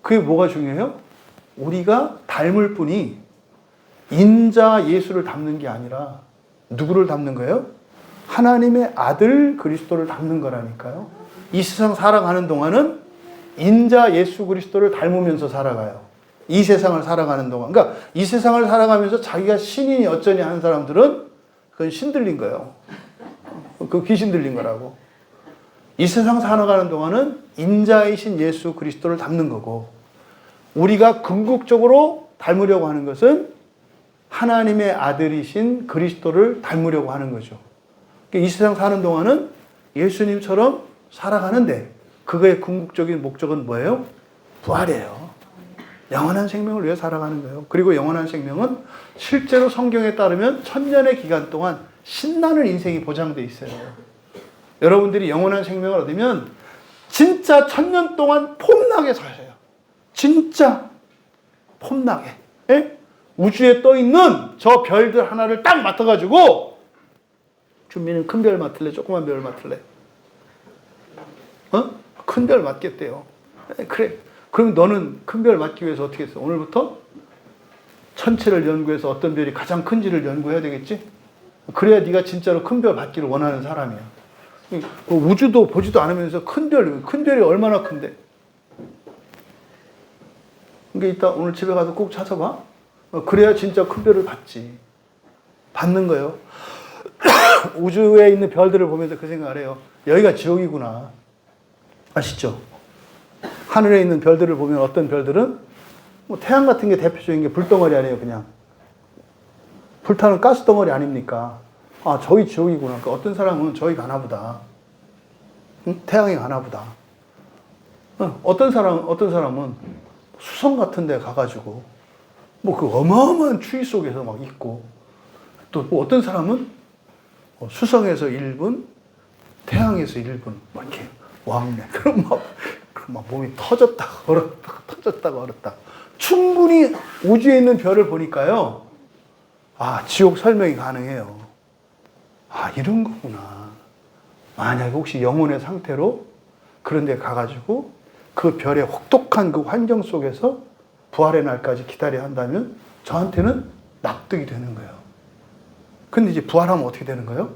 그게 뭐가 중요해요? 우리가 닮을 뿐이 인자 예수를 닮는 게 아니라 누구를 닮는 거예요? 하나님의 아들 그리스도를 닮는 거라니까요. 이 세상 살아가는 동안은 인자 예수 그리스도를 닮으면서 살아가요. 이 세상을 살아가는 동안. 그러니까 이 세상을 살아가면서 자기가 신인이 어쩌니 하는 사람들은 그건 신 들린 거예요. 그 귀신 들린 거라고. 이 세상 살아가는 동안은 인자이신 예수 그리스도를 닮는 거고, 우리가 궁극적으로 닮으려고 하는 것은 하나님의 아들이신 그리스도를 닮으려고 하는 거죠. 이 세상 사는 동안은 예수님처럼 살아가는데 그거의 궁극적인 목적은 뭐예요? 부활이에요. 영원한 생명을 위해 살아가는 거예요. 그리고 영원한 생명은 실제로 성경에 따르면 천년의 기간 동안 신나는 인생이 보장되어 있어요. 여러분들이 영원한 생명을 얻으면 진짜 천년 동안 폼나게 사셔요. 진짜 폼나게. 예? 우주에 떠 있는 저 별들 하나를 딱 맡아가지고, 준비는 큰 별 맡을래? 조그만 별 맡을래? 큰 별 맡겠대요. 그래. 그럼 너는 큰 별 맡기 위해서 어떻게 했어? 오늘부터 천체를 연구해서 어떤 별이 가장 큰지를 연구해야 되겠지? 그래야 네가 진짜로 큰 별 받기를 원하는 사람이야. 우주도 보지도 않으면서 큰 별이 얼마나 큰데? 그러니까 이따 오늘 집에 가서 꼭 찾아봐. 그래야 진짜 큰 별을 받지. 받는 거예요. 우주에 있는 별들을 보면서 그 생각을 해요. 여기가 지옥이구나. 아시죠? 하늘에 있는 별들을 보면 어떤 별들은 뭐 태양 같은 게 대표적인 게 불덩어리 아니에요, 그냥. 불타는 가스덩어리 아닙니까? 아, 저기 지옥이구나. 그러니까 어떤 사람은 저기 가나 보다. 응? 태양에 가나 보다. 어떤 사람은 수성 같은 데 가가지고 뭐 그 어마어마한 추위 속에서 막 있고, 또 뭐 어떤 사람은 수성에서 1분, 태양에서 1분, 막 이렇게 왕래. 그럼 막 몸이 터졌다가 얼었다. 충분히 우주에 있는 별을 보니까요. 아, 지옥 설명이 가능해요. 아, 이런 거구나. 만약에 혹시 영혼의 상태로 그런 데 가가지고 그 별의 혹독한 그 환경 속에서 부활의 날까지 기다려야 한다면 저한테는 납득이 되는 거예요. 근데 이제 부활하면 어떻게 되는 거예요?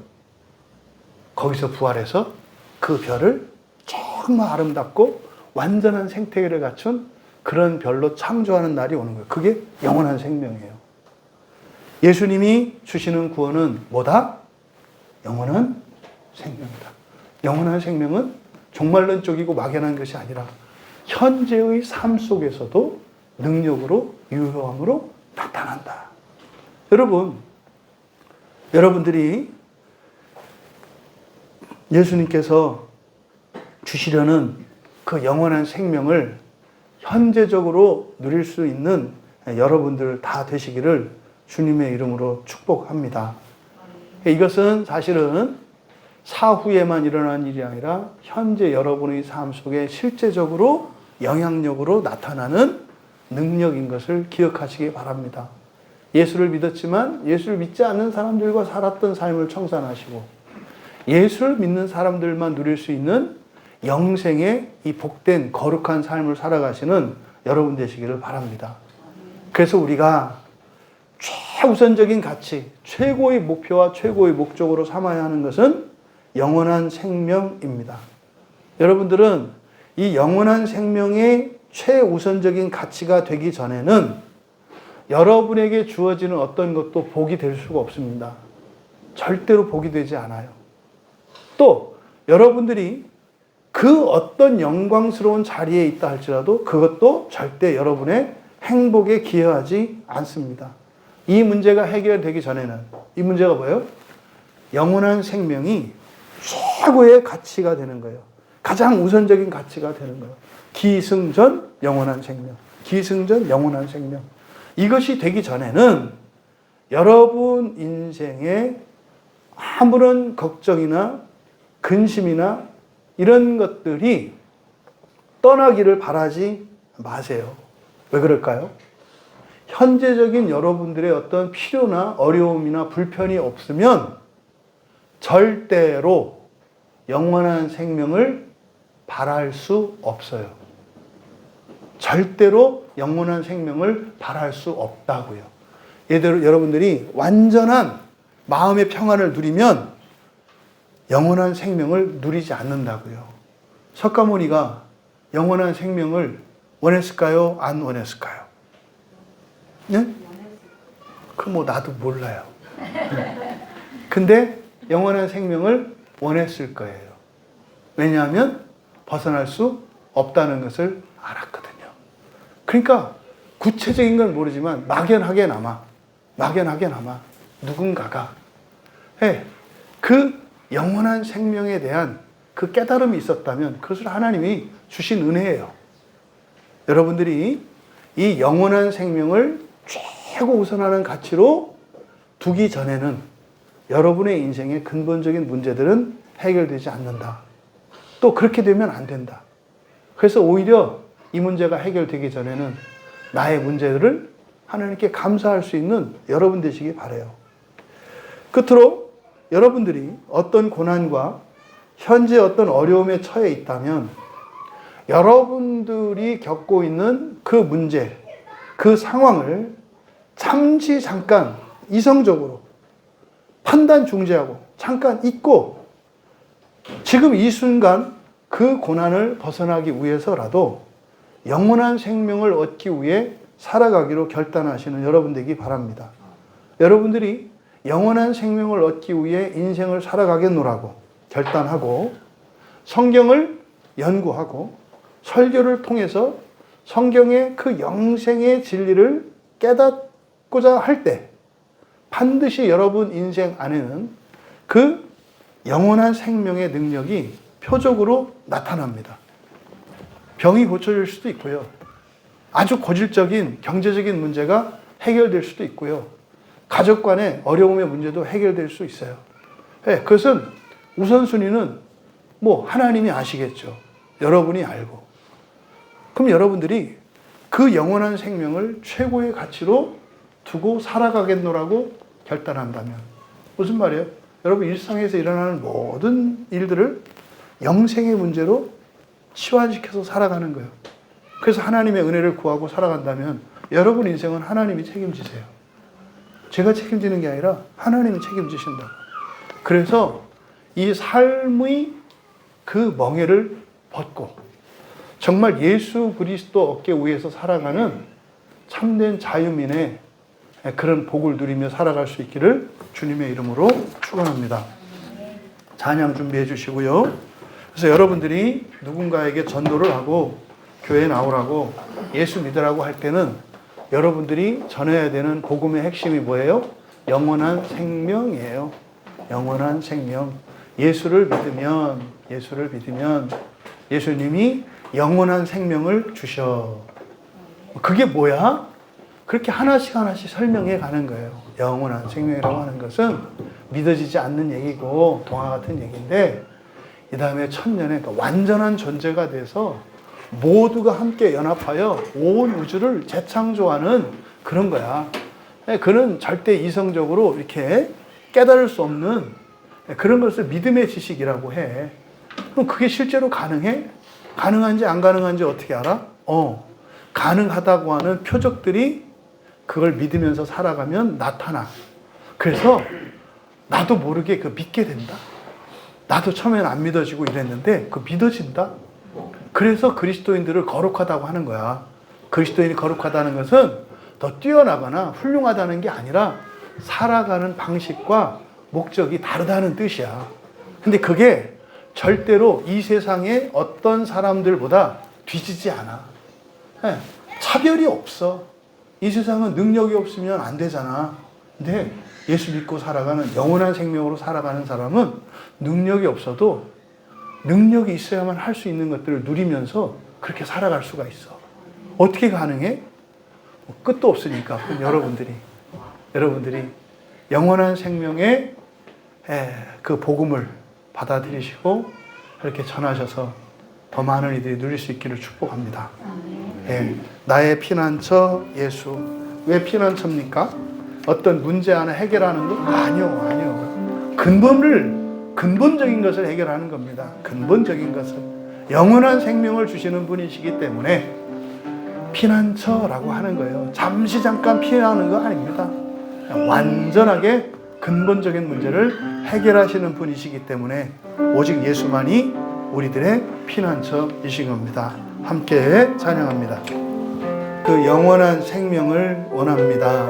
거기서 부활해서 그 별을 정말 아름답고 완전한 생태계를 갖춘 그런 별로 창조하는 날이 오는 거예요. 그게 영원한 생명이에요. 예수님이 주시는 구원은 뭐다? 영원한 생명이다. 영원한 생명은 종말론적이고 막연한 것이 아니라 현재의 삶 속에서도 능력으로, 유효함으로 나타난다. 여러분들이 예수님께서 주시려는 그 영원한 생명을 현재적으로 누릴 수 있는 여러분들 다 되시기를 주님의 이름으로 축복합니다. 이것은 사실은 사후에만 일어난 일이 아니라 현재 여러분의 삶 속에 실제적으로 영향력으로 나타나는 능력인 것을 기억하시기 바랍니다. 예수를 믿었지만 예수를 믿지 않는 사람들과 살았던 삶을 청산하시고 예수를 믿는 사람들만 누릴 수 있는 영생의 이 복된 거룩한 삶을 살아가시는 여러분 되시기를 바랍니다. 그래서 우리가 최우선적인 가치, 최고의 목표와 최고의 목적으로 삼아야 하는 것은 영원한 생명입니다. 여러분들은 이 영원한 생명의 최우선적인 가치가 되기 전에는 여러분에게 주어지는 어떤 것도 복이 될 수가 없습니다. 절대로 복이 되지 않아요. 또 여러분들이 그 어떤 영광스러운 자리에 있다 할지라도 그것도 절대 여러분의 행복에 기여하지 않습니다. 이 문제가 해결되기 전에는 이 문제가 뭐예요? 영원한 생명이 최고의 가치가 되는 거예요. 가장 우선적인 가치가 되는 거예요. 기승전 영원한 생명. 기승전 영원한 생명. 이것이 되기 전에는 여러분 인생에 아무런 걱정이나 근심이나 이런 것들이 떠나기를 바라지 마세요. 왜 그럴까요? 현재적인 여러분들의 어떤 필요나 어려움이나 불편이 없으면 절대로 영원한 생명을 바랄 수 없어요. 절대로 영원한 생명을 바랄 수 없다고요. 예를 여러분들이 완전한 마음의 평안을 누리면 영원한 생명을 누리지 않는다고요. 석가모니가 영원한 생명을 원했을까요? 안 원했을까요? 네? 그 뭐 나도 몰라요. 근데 영원한 생명을 원했을 거예요. 왜냐하면 벗어날 수 없다는 것을 알았거든요. 그러니까 구체적인 건 모르지만 막연하게 남아 누군가가 그 영원한 생명에 대한 그 깨달음이 있었다면 그것을 하나님이 주신 은혜예요. 여러분들이 이 영원한 생명을 최고 우선하는 가치로 두기 전에는 여러분의 인생의 근본적인 문제들은 해결되지 않는다. 또 그렇게 되면 안 된다. 그래서 오히려 이 문제가 해결되기 전에는 나의 문제들을 하나님께 감사할 수 있는 여러분 되시기 바라요. 끝으로 여러분들이 어떤 고난과 현재 어떤 어려움에 처해 있다면 여러분들이 겪고 있는 그 문제, 그 상황을 잠시 잠깐 이성적으로 판단 중지하고 잠깐 잊고 지금 이 순간 그 고난을 벗어나기 위해서라도 영원한 생명을 얻기 위해 살아가기로 결단하시는 여러분 되기 바랍니다. 여러분들이 영원한 생명을 얻기 위해 인생을 살아가겠노라고 결단하고 성경을 연구하고 설교를 통해서 성경의 그 영생의 진리를 깨닫고자 할 때 반드시 여러분 인생 안에는 그 영원한 생명의 능력이 표적으로 나타납니다. 병이 고쳐질 수도 있고요. 아주 고질적인 경제적인 문제가 해결될 수도 있고요. 가족 간의 어려움의 문제도 해결될 수 있어요. 그것은 우선순위는 뭐 하나님이 아시겠죠. 여러분이 알고. 그럼 여러분들이 그 영원한 생명을 최고의 가치로 두고 살아가겠노라고 결단한다면 무슨 말이에요? 여러분 일상에서 일어나는 모든 일들을 영생의 문제로 치환시켜서 살아가는 거예요. 그래서 하나님의 은혜를 구하고 살아간다면 여러분 인생은 하나님이 책임지세요. 제가 책임지는 게 아니라 하나님이 책임지신다. 그래서 이 삶의 그 멍에를 벗고 정말 예수 그리스도 어깨 위에서 살아가는 참된 자유민의 그런 복을 누리며 살아갈 수 있기를 주님의 이름으로 축원합니다. 찬양 준비해 주시고요. 그래서 여러분들이 누군가에게 전도를 하고 교회에 나오라고 예수 믿으라고 할 때는 여러분들이 전해야 되는 복음의 핵심이 뭐예요? 영원한 생명이에요. 영원한 생명. 예수를 믿으면 예수님이 영원한 생명을 주셔. 그게 뭐야? 그렇게 하나씩 설명해 가는 거예요. 영원한 생명이라고 하는 것은 믿어지지 않는 얘기고 동화 같은 얘기인데 이 다음에 천년에 완전한 존재가 돼서 모두가 함께 연합하여 온 우주를 재창조하는 그런 거야. 그는 절대 이성적으로 이렇게 깨달을 수 없는 그런 것을 믿음의 지식이라고 해. 그럼 그게 실제로 가능해? 가능한지 안 가능한지 어떻게 알아? 가능하다고 하는 표적들이 그걸 믿으면서 살아가면 나타나. 그래서 나도 모르게 그 믿게 된다. 나도 처음엔 안 믿어지고 이랬는데 그 믿어진다. 그래서 그리스도인들을 거룩하다고 하는 거야. 그리스도인이 거룩하다는 것은 더 뛰어나거나 훌륭하다는 게 아니라 살아가는 방식과 목적이 다르다는 뜻이야. 근데 그게 절대로 이 세상의 어떤 사람들보다 뒤지지 않아. 차별이 없어. 이 세상은 능력이 없으면 안 되잖아. 근데 예수 믿고 살아가는 영원한 생명으로 살아가는 사람은 능력이 없어도 능력이 있어야만 할 수 있는 것들을 누리면서 그렇게 살아갈 수가 있어. 어떻게 가능해? 끝도 없으니까. 여러분들이 영원한 생명의 그 복음을 받아들이시고 이렇게 전하셔서 더 많은 이들이 누릴 수 있기를 축복합니다. 나의 피난처 예수. 왜 피난처입니까? 어떤 문제 하나 해결하는 거? 아니요. 근본적인 것을 해결하는 겁니다. 근본적인 것을. 영원한 생명을 주시는 분이시기 때문에 피난처라고 하는 거예요. 잠깐 피하는 거 아닙니다. 완전하게 근본적인 문제를 해결하시는 분이시기 때문에 오직 예수만이 우리들의 피난처이신 겁니다. 함께 찬양합니다. 그 영원한 생명을 원합니다.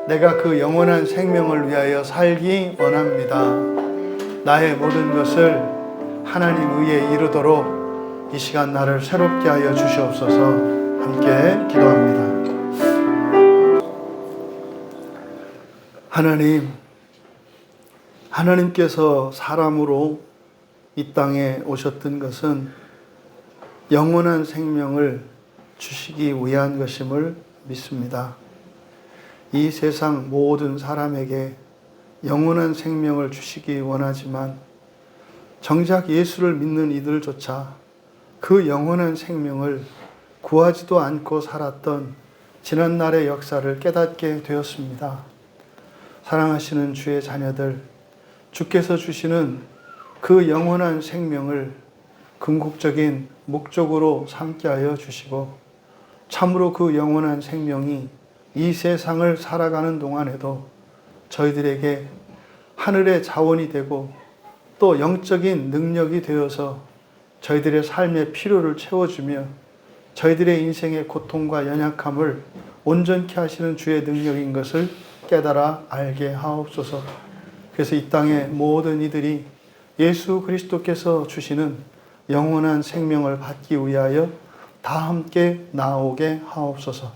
내가 그 영원한 생명을 위하여 살기 원합니다. 나의 모든 것을 하나님 의에 이루도록 이 시간 나를 새롭게 하여 주시옵소서. 함께 기도합니다. 하나님께서 사람으로 이 땅에 오셨던 것은 영원한 생명을 주시기 위한 것임을 믿습니다. 이 세상 모든 사람에게 영원한 생명을 주시기 원하지만 정작 예수를 믿는 이들조차 그 영원한 생명을 구하지도 않고 살았던 지난날의 역사를 깨닫게 되었습니다. 사랑하시는 주의 자녀들, 주께서 주시는 그 영원한 생명을 궁극적인 목적으로 삼게 하여 주시고 참으로 그 영원한 생명이 이 세상을 살아가는 동안에도 저희들에게 하늘의 자원이 되고 또 영적인 능력이 되어서 저희들의 삶의 필요를 채워주며 저희들의 인생의 고통과 연약함을 온전케 하시는 주의 능력인 것을 깨달아 알게 하옵소서. 그래서 이 땅의 모든 이들이 예수 그리스도께서 주시는 영원한 생명을 받기 위하여 다 함께 나오게 하옵소서.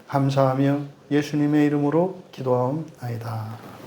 감사하며 예수님의 이름으로 기도하옵나이다.